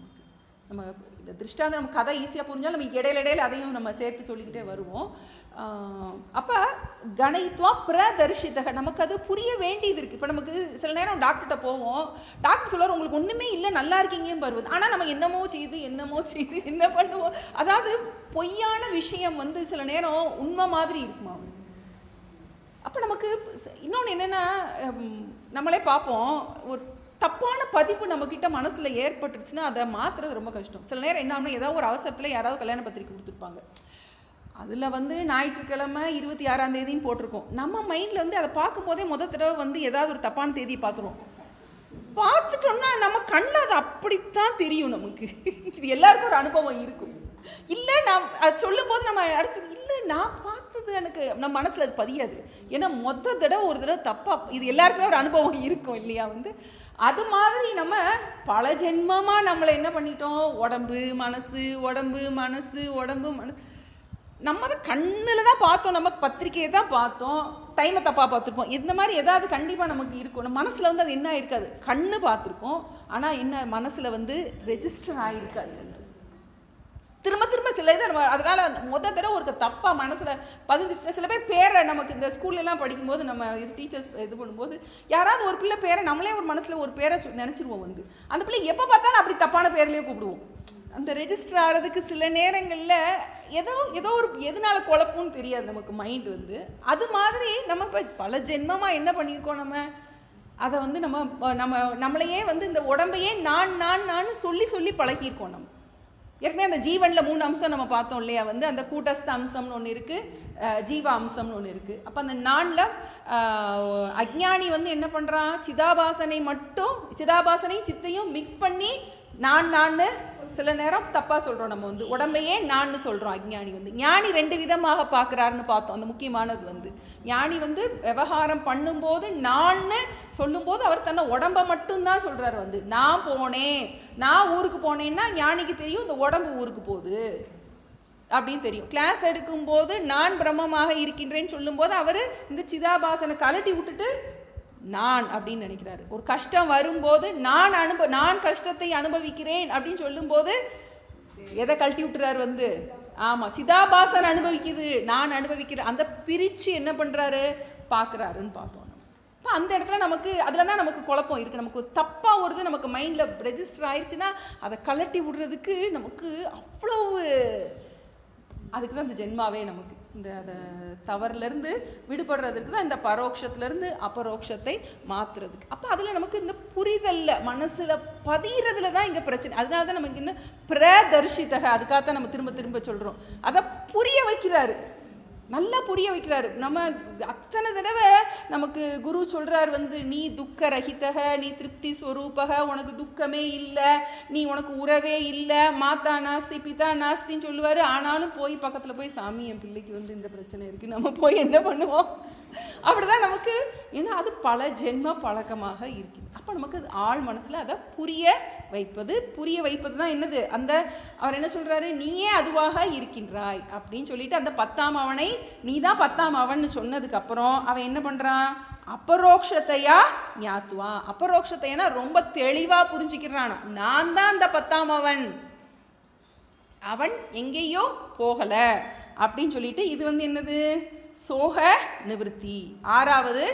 நம்ம இந்த திருஷ்டாந்தம் நம்ம கதை ஈஸியாக புரிஞ்சாலும் நம்ம இடையில அதையும் நம்ம சேர்த்து சொல்லிக்கிட்டே வருவோம். அப்போ கணயித்வா பிரதர்ஷிதக, நமக்கு அது புரிய வேண்டியது இருக்குது. இப்போ நமக்கு சில நேரம் டாக்டர்கிட்ட போவோம், டாக்டர் சொல்லுவார் உங்களுக்கு ஒன்றுமே இல்லை நல்லா இருக்கீங்கன்னு வருவது. ஆனால் நம்ம என்னமோ செய்து என்ன பண்ணுவோம். அதாவது பொய்யான விஷயம் வந்து சில நேரம் உண்மை மாதிரி இருக்குமா. அப்போ நமக்கு இன்னொன்று என்னென்னா, நம்மளே பார்ப்போம், ஒரு தப்பான பதிவு நம்மக்கிட்ட மனசில் ஏற்பட்டுருச்சுன்னா அதை மாற்றுறது ரொம்ப கஷ்டம். சில நேரம் என்ன ஆகுனா, ஏதாவது ஒரு அவசரத்தில் யாராவது கல்யாண பத்திரிக்கை கொடுத்துருப்பாங்க, அதில் வந்து ஞாயிற்றுக்கிழமை 26ஆம் தேதின்னு போட்டிருக்கோம். நம்ம மைண்டில் வந்து அதை பார்க்கும் போதே தடவை வந்து ஏதாவது ஒரு தப்பான தேதியை பார்த்துருவோம். பார்த்துட்டோம்னா நம்ம கண்ணில் அது அப்படித்தான் தெரியும் நமக்கு. இது எல்லாருக்கும் ஒரு அனுபவம் இருக்கும். இல்லை நான் அது சொல்லும் போது நம்ம அடிச்சு, இல்லை நான் பார்த்தது எனக்கு நம்ம மனசில் அது பதியாது. ஏன்னா தடவை ஒரு தடவை தப்பாக, இது எல்லாருக்குமே ஒரு அனுபவம் இருக்கும் இல்லையா. வந்து அது மாதிரி நம்ம பல ஜென்மமாக நம்மளை என்ன பண்ணிட்டோம், உடம்பு மனசு நம்ம அதை கண்ணில் தான் பார்த்தோம், நமக்கு பத்திரிக்கையை தான் பார்த்தோம், டைமை தப்பாக பார்த்துருப்போம். இந்த மாதிரி ஏதாவது கண்டிப்பாக நமக்கு இருக்கும். நம்ம மனசில் வந்து அது என்ன ஆயிருக்காது, கண்ணு பார்த்துருக்கோம், ஆனால் என்ன மனசில் வந்து ரெஜிஸ்டர் ஆகிருக்காது. திரும்ப சில இதை நம்ம அதனால் தடவை ஒரு தப்பாக மனசில் பதிஞ்சிருச்சு. சில பேர் பேரை நமக்கு இந்த ஸ்கூல்லலாம் படிக்கும்போது நம்ம டீச்சர்ஸ் இது பண்ணும்போது யாராவது ஒரு பிள்ளை பேரை நம்மளே ஒரு மனசில் ஒரு பேரை நினச்சிருவோம். வந்து அந்த பிள்ளை எப்போ பார்த்தாலும் அப்படி தப்பான பேர்லேயே கூப்பிடுவோம். அந்த ரெஜிஸ்டர் ஆகிறதுக்கு சில நேரங்களில் ஏதோ ஒரு எதனால குழப்பம்னு தெரியாது நமக்கு மைண்டு வந்து. அது மாதிரி நம்ம இப்போ பல ஜென்மமாக என்ன பண்ணியிருக்கோம், நம்ம அதை வந்து நம்மளையே வந்து இந்த உடம்பையே நான் சொல்லி பழகியிருக்கோம். நம்ம ஏற்கனவே அந்த ஜீவனில் 3 அம்சம் நம்ம பார்த்தோம் இல்லையா. வந்து அந்த கூட்டஸ்த அம்சம்னு ஒன்று இருக்குது, ஜீவ அம்சம்னு ஒன்று இருக்குது. அப்போ அந்த நானில் அஜ்ஞானி வந்து என்ன பண்ணுறான், சிதாபாசனையும் சித்தையும் மிக்ஸ் பண்ணி நான் சில நேரம் தப்பாக சொல்கிறோம். நம்ம வந்து உடம்பையே நான் சொல்கிறோம். அஜ்ஞானி வந்து, ஞானி 2 விதமாக பார்க்குறாருன்னு பார்த்தோம். அந்த முக்கியமானது வந்து ஞானி வந்து விவகாரம் பண்ணும்போது நான் சொல்லும்போது அவர் தன்னை உடம்பை மட்டும்தான் சொல்கிறார். வந்து நான் ஊருக்கு போனேன்னா ஞானிக்கு தெரியும் இந்த உடம்பு ஊருக்கு போகுது அப்படின்னு தெரியும். கிளாஸ் எடுக்கும்போது நான் பிரம்மமாக இருக்கின்றேன்னு சொல்லும்போது அவர் இந்த சிதாபாசனை கலட்டி விட்டுட்டு நான் அப்படின்னு நினைக்கிறாரு. ஒரு கஷ்டம் வரும்போது நான் கஷ்டத்தை அனுபவிக்கிறேன் அப்படின்னு சொல்லும்போது எதை கழட்டி விட்டுறாரு, வந்து ஆமாம் சிதாபாசன் அனுபவிக்குது, நான் அனுபவிக்கிறேன், அந்த பிரித்து என்ன பண்ணுறாரு பார்க்குறாருன்னு பார்த்தோம். இப்போ அந்த இடத்துல நமக்கு அதில் தான் நமக்கு குழப்பம் இருக்குது. நமக்கு தப்பாக வருது, நமக்கு மைண்டில் ரெஜிஸ்டர் ஆயிடுச்சுன்னா அதை கலட்டி விடுறதுக்கு நமக்கு அவ்வளோ, அதுக்கு தான் இந்த ஜென்மாவே நமக்கு இந்த தவறுலேருந்து விடுபடுறதுக்கு தான் இந்த பரோட்சத்துலேருந்து அபரோக்ஷத்தை மாற்றுறதுக்கு. அப்போ அதில் நமக்கு இந்த புரிதலில் மனசில் பதிகிறதுல தான் இங்கே பிரச்சனை. அதனால தான் நமக்கு இன்னும் பிரதர்ஷிதக, அதுக்காகத்தான் நம்ம திரும்ப சொல்கிறோம். அதை புரிய வைக்கிறாரு, நல்லா புரிய வைக்கிறாரு. நம்ம அத்தனை தடவை நமக்கு குரு சொல்கிறார் வந்து, நீ துக்க ரஹிதக, நீ திருப்தி ஸ்வரூபக, உனக்கு துக்கமே இல்லை, நீ உனக்கு உறவே இல்லை, மாத்தா நாஸ்தி பிதா நாஸ்தின்னு சொல்லுவார். ஆனாலும் பக்கத்தில் போய் சாமி என் பிள்ளைக்கு வந்து இந்த பிரச்சனை இருக்குது, நம்ம போய் என்ன பண்ணுவோம், அப்படிதான் நமக்கு, ஏன்னா அது பல ஜென்ம பழக்கமாக இருக்குது. அப்போ நமக்கு அது ஆள் மனசில் அதை புரிய வைப்பது தான் என்னது, அந்த அவர் என்ன சொல்கிறாரு, நீயே அதுவாக இருக்கின்றாய் அப்படின்னு சொல்லிட்டு அந்த 10ஆம் அவனை நீ தான் 10ஆம் அவன் சொன்னதுக்கப்புறம் அவன் என்ன பண்ணுறான், அபரோக்ஷத்தையா ஞாத்துவா, அபரோக்ஷத்தைனா ரொம்ப தெளிவாக புரிஞ்சுக்கிறான், நான் தான் அந்த 10ஆம் அவன் எங்கேயோ போகலை அப்படின்னு சொல்லிட்டு, இது வந்து என்னது, சோக நிவர்த்தி. 6வது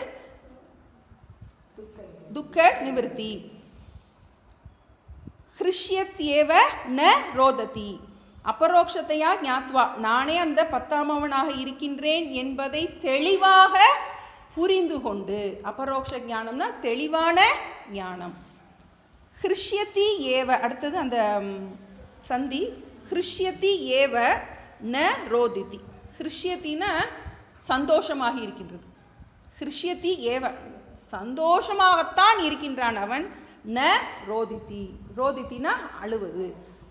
துக்க நிவர்த்தி. ஹிருஷ்யத்யேவ ந ரோததி, அபரோக்ஷத்தையா ஞாத்வா, நானே அந்த 10ஆம் அவனாக இருக்கின்றேன் என்பதை தெளிவாக புரிந்து கொண்டு, அபரோக்ஷ ஞானம்னா தெளிவான ஞானம். ஹிருஷ்யதி ஏவ, அடுத்தது அந்த சந்தி, ஹிருஷ்யதி ஏவ ந ரோதிதி. ஹிருஷ்யத்தினா சந்தோஷமாக இருக்கின்றது, ஹிருஷ்யதி ஏவ சந்தோஷமாகத்தான் இருக்கின்றான் அவன், ந ரோதிதி, ரோதித்தினா அழுவது,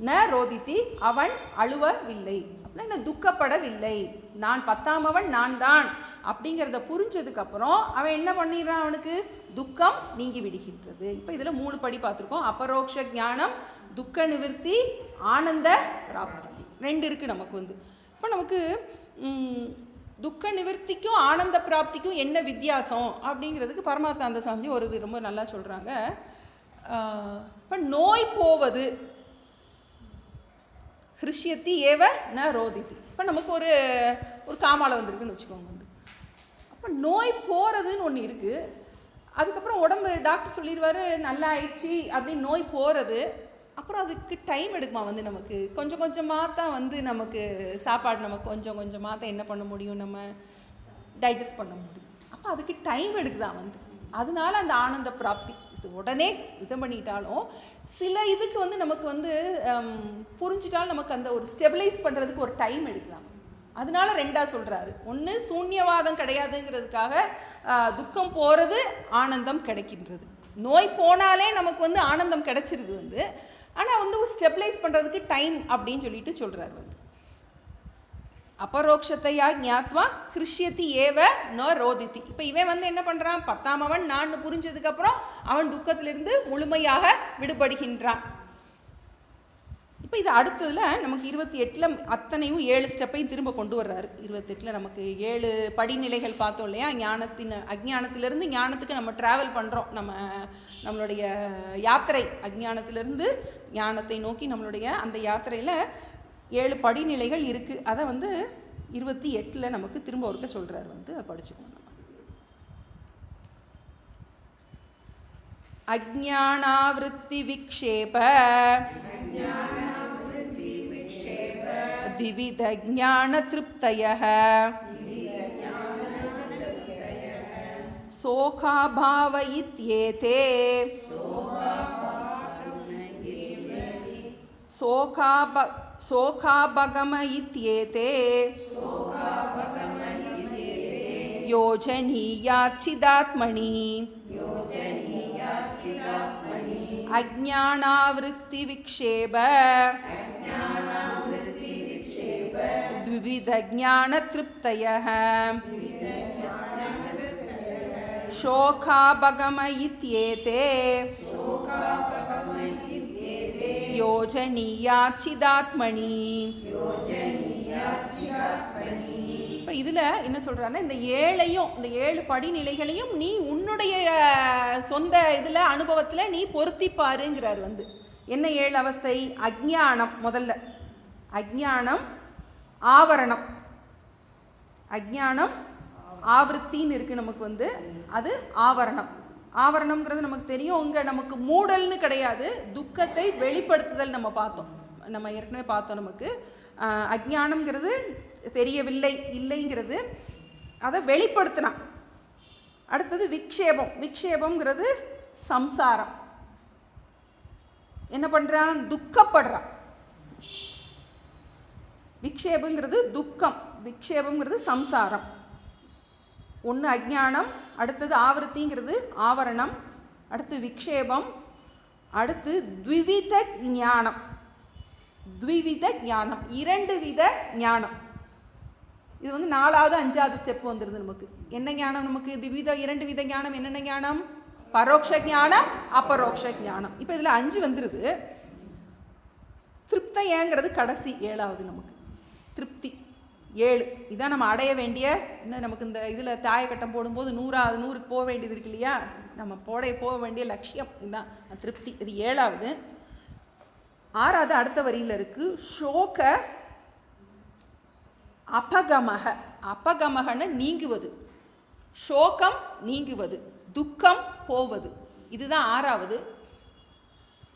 ந ரோதித்தி அவன் அழுவவில்லை அப்படின்னா என்ன, துக்கப்படவில்லை, நான் 10ஆம் அவன் நான் தான் அப்படிங்கிறத புரிஞ்சதுக்கப்புறம் அவன் என்ன பண்ணிடுறான், அவனுக்கு துக்கம் நீங்கி விடுகின்றது. இப்போ இதில் 3 படி பார்த்துருக்கோம், அபரோக்ஷ ஞானம், துக்க நிவர்த்தி, ஆனந்த பிராப்தி, 2 இருக்குது நமக்கு வந்து. இப்போ நமக்கு துக்க நிவர்த்திக்கும் ஆனந்த பிராப்திக்கும் என்ன வித்தியாசம் அப்படிங்கிறதுக்கு பரமார்த்தானந்த சாமிஜி ஒரு இது ரொம்ப நல்லா சொல்கிறாங்க. இப்போ நோய் போவது, ஹிருஷ்யத்தி ஏவ ந ரோதித்தி. இப்போ நமக்கு ஒரு காமாலை வந்திருக்குன்னு வச்சுக்கோங்க வந்து, அப்போ நோய் போகிறதுன்னு ஒன்று இருக்குது, அதுக்கப்புறம் உடம்பு டாக்டர் சொல்லிடுவார் நல்லா ஆயிடுச்சு அப்படின்னு நோய் போகிறது, அப்புறம் அதுக்கு டைம் எடுக்குமா வந்து, நமக்கு கொஞ்சம் கொஞ்சமாக தான் வந்து நமக்கு சாப்பாடு நமக்கு கொஞ்சம் கொஞ்சமாக தான் என்ன பண்ண முடியும், நம்ம டைஜஸ்ட் பண்ண முடியும். அப்போ அதுக்கு டைம் எடுக்குதான் வந்து, அதனால அந்த ஆனந்த பிராப்தி உடனே இது பண்ணிட்டாலும் சில இதுக்கு வந்து நமக்கு வந்து புரிஞ்சிட்டாலும் நமக்கு அந்த ஒரு ஸ்டெபிலைஸ் பண்ணுறதுக்கு ஒரு டைம் எடுக்கலாம். அதனால 2ஆ சொல்கிறாரு, ஒன்று சூன்யவாதம் கிடையாதுங்கிறதுக்காக துக்கம் போகிறது ஆனந்தம் கிடைக்கின்றது, நோய் போனாலே நமக்கு வந்து ஆனந்தம் கிடைச்சிருது வந்து, ஆனால் வந்து ஒரு ஸ்டெபிலைஸ் பண்ணுறதுக்கு டைம் அப்படின்னு சொல்லிட்டு சொல்கிறார் வந்து. அபரோக்ஷத்தையா ஞாத்வா ஹிருஷ்யதி ஏவ ந ரோதித்தி. இப்போ இவன் வந்து என்ன பண்ணுறான், 10ஆம் அவன் நான் புரிஞ்சதுக்கப்புறம் அவன் துக்கத்திலிருந்து முழுமையாக விடுபடுகின்றான். இப்போ இது அடுத்ததில் நமக்கு 28 அத்தனையும் 7 ஸ்டெப்பையும் திரும்ப கொண்டு வர்றாரு. 28 நமக்கு 7 படிநிலைகள் பார்த்தோம் இல்லையா, அஜ்ஞானத்திலிருந்து ஞானத்துக்கு நம்ம ட்ராவல் பண்ணுறோம், நம்மளுடைய யாத்திரை அஜ்ஞானத்திலிருந்து ஞானத்தை நோக்கி நம்மளுடைய அந்த யாத்திரையில் 7 படிநிலைகள் இருக்குது. அதை வந்து 28 நமக்கு திரும்ப ஒருக்க சொல்கிறார் வந்து, அதை படிச்சுக்கணும். நம்ம அஜ்ஞானாவிருத்தி விக்ஷேப திவித ஞான திருப்தயः சோகாபாவ இத்யேதே சோகாபகம இத்யேதே யோஜனீயாச்சிதாத்மனி அஜ்ஞானாவிருத்தி விக்ஷேப த்விவித ஞான திருப்தயः சோகாபகம இத்யேதே யோஜனீயாச்சிதாத்மனி. இப்போ இதில் என்ன சொல்கிறாருன்னா, இந்த 7ஐயும் இந்த 7 படிநிலைகளையும் நீ உன்னுடைய சொந்த இதில் அனுபவத்தில் நீ பொருத்திப்பாருங்கிறார் வந்து. என்ன 7 அவஸ்தை, அஜ்ஞானம், முதல்ல அஜ்ஞானம், ஆவரணம், அஜ்ஞானம் ஆவருத்தின்னு இருக்குது நமக்கு வந்து, அது ஆவரணம். ஆவரணம்ங்கிறது நமக்கு தெரியும், இங்கே நமக்கு மூடல்னு கிடையாது, துக்கத்தை வெளிப்படுத்துதல் நம்ம பார்த்தோம், நம்ம ஏற்கனவே பார்த்தோம். நமக்கு அஜ்ஞானம்ங்கிறது தெரியவில்லை இல்லைங்கிறது, அதை வெளிப்படுத்தினான். அடுத்தது விக்ஷேபம், விக்ஷேபம்ங்கிறது சம்சாரம், என்ன பண்ணுறான், துக்கப்படுறான். விக்ஷேபங்கிறது துக்கம், விக்ஷேபங்கிறது சம்சாரம். ஒன்று அஜ்ஞானம், அடுத்தது ஆவருத்திங்கிறது ஆவரணம், அடுத்து விக்ஷேபம், அடுத்து த்விவித ஞானம். த்விவித ஞானம், 2 வித ஞானம். இது வந்து 4வது 5வது ஸ்டெப் வந்துடுது நமக்கு. என்ன ஞானம் நமக்கு? இரண்டு வித ஞானம். என்னென்ன ஞானம்? பரோட்ச ஞானம், அபரோக்ஷ ஞானம். இப்போ இதில் 5 வந்துடுது. திருப்திங்கிறது கடைசி 7வது. நமக்கு திருப்தி 7 இதான் நம்ம அடைய வேண்டிய. இன்னும் நமக்கு இந்த இதில் தாயக்கட்டம் போடும்போது 100க்கு போக வேண்டியது இருக்கு இல்லையா? நம்ம போக வேண்டிய லட்சியம் இதுதான் திருப்தி. இது 7வது. 6வது அடுத்த வரியில் இருக்கு. ஷோக அபகமக. அபகமகன நீங்குவது, ஷோகம் நீங்குவது, துக்கம் போவது. இதுதான் 6வது.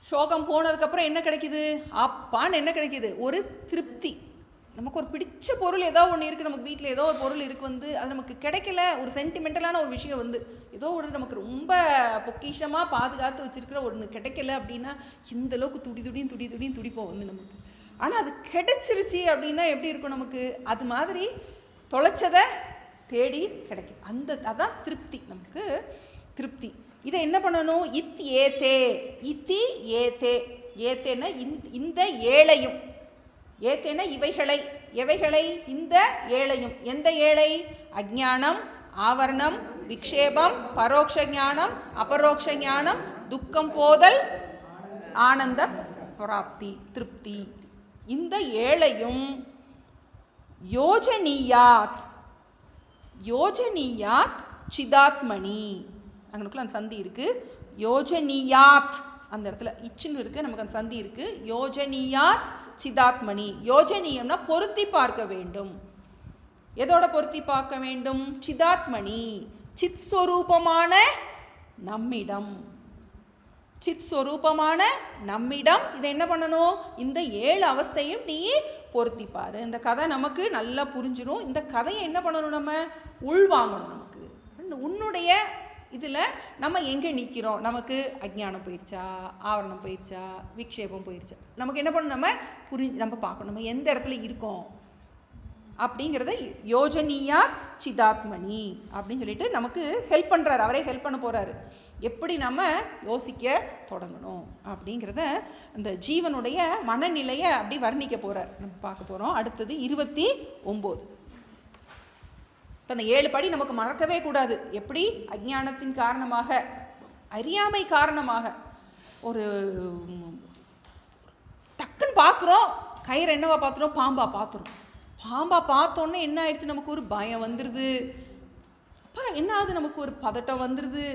சோகம் போனதுக்கப்புறம் என்ன கிடைக்குது? அப்பான்னு என்ன கிடைக்குது? ஒரு திருப்தி. நமக்கு ஒரு பிடிச்ச பொருள் ஏதோ ஒன்று இருக்குது, நமக்கு வீட்டில் ஏதோ ஒரு பொருள் இருக்குது, அது நமக்கு கிடைக்கல, ஒரு சென்டிமெண்டலான ஒரு விஷயம் ஏதோ ஒரு நமக்கு ரொம்ப பொக்கிஷமாக பாதுகாத்து வச்சுருக்கிற ஒன்று கிடைக்கல அப்படின்னா இந்த அளவுக்கு துடின்னு துடிப்போம் நமக்கு. ஆனால் அது கிடைச்சிருச்சு அப்படின்னா எப்படி இருக்கும் நமக்கு? அது மாதிரி தொலைச்சதை தேடி கிடைக்கும். அதான் திருப்தி. நமக்கு திருப்தி. இதை என்ன பண்ணணும்? ஏத்தேன்னா இந்த ஏழையும், ஏத்தேன எவைகளை இந்த ஏழையும். எந்த ஏழை? அஜ்ஞானம், ஆவரணம், விக்ஷேபம், பரோட்ச ஞானம், அபரோக்ஷ ஞானம், துக்கம் போதல், ஆனந்த பிராப்தி, திருப்தி. இந்த ஏழையும் யோஜனீயாத் சிதாத்மணி. அங்கனுக்குள்ள அந்த சந்தி இருக்கு. யோஜனீயாத் அந்த இடத்துல இச்சுன்னு இருக்கு, நமக்கு அந்த சந்தி இருக்கு. யோஜனீயாத் சிதாத்மணி. யோஜனீயம்னா பொருத்தி பார்க்க வேண்டும். எதோட பொருத்தி பார்க்க வேண்டும்? சிதாத்மணி, சித் ஸ்வரூபமான நம்மிடம். சித் ஸ்வரூபமான நம்மிடம். இதை என்ன பண்ணணும்? இந்த 7 அவஸ்தையும் நீ பொருத்திப்பாரு. இந்த கதை நமக்கு நல்லா புரிஞ்சிடும். இந்த கதையை என்ன பண்ணணும்? நம்ம உள்வாங்கணும். நமக்கு உன்னுடைய இதில் நம்ம எங்கே நிற்கிறோம்? நமக்கு அஜ்ஞானம் போயிடுச்சா, ஆவரணம் போயிடுச்சா, விக்ஷேபம் போயிடுச்சா? நமக்கு என்ன பண்ணணும்? நம்ம பார்க்கணும் நம்ம எந்த இடத்துல இருக்கோம் அப்படிங்கிறத. யோஜனீயா சிதாத்மணி அப்படின்னு சொல்லிட்டு நமக்கு ஹெல்ப் பண்ணுறாரு. அவரே ஹெல்ப் பண்ண போகிறாரு. எப்படி நம்ம யோசிக்க தொடங்கணும் அப்படிங்கிறத அந்த ஜீவனுடைய மனநிலையை அப்படி வர்ணிக்க போகிறார். நம்ம பார்க்க போகிறோம். அடுத்தது 29. இப்போ அந்த 7 படி நமக்கு மறக்கவே கூடாது. எப்படி? அஜ்ஞானத்தின் காரணமாக, அறியாமை காரணமாக ஒரு டக்குன்னு பார்க்குறோம், கயிறு என்னவா பார்த்துறோம்? பாம்பா பார்த்துறோம். பாம்பா பார்த்தோன்னே என்ன ஆயிடுச்சு? நமக்கு ஒரு பயம் வந்துடுது. அப்போ என்ன ஆகுது? நமக்கு ஒரு பதட்டம் வந்துடுது,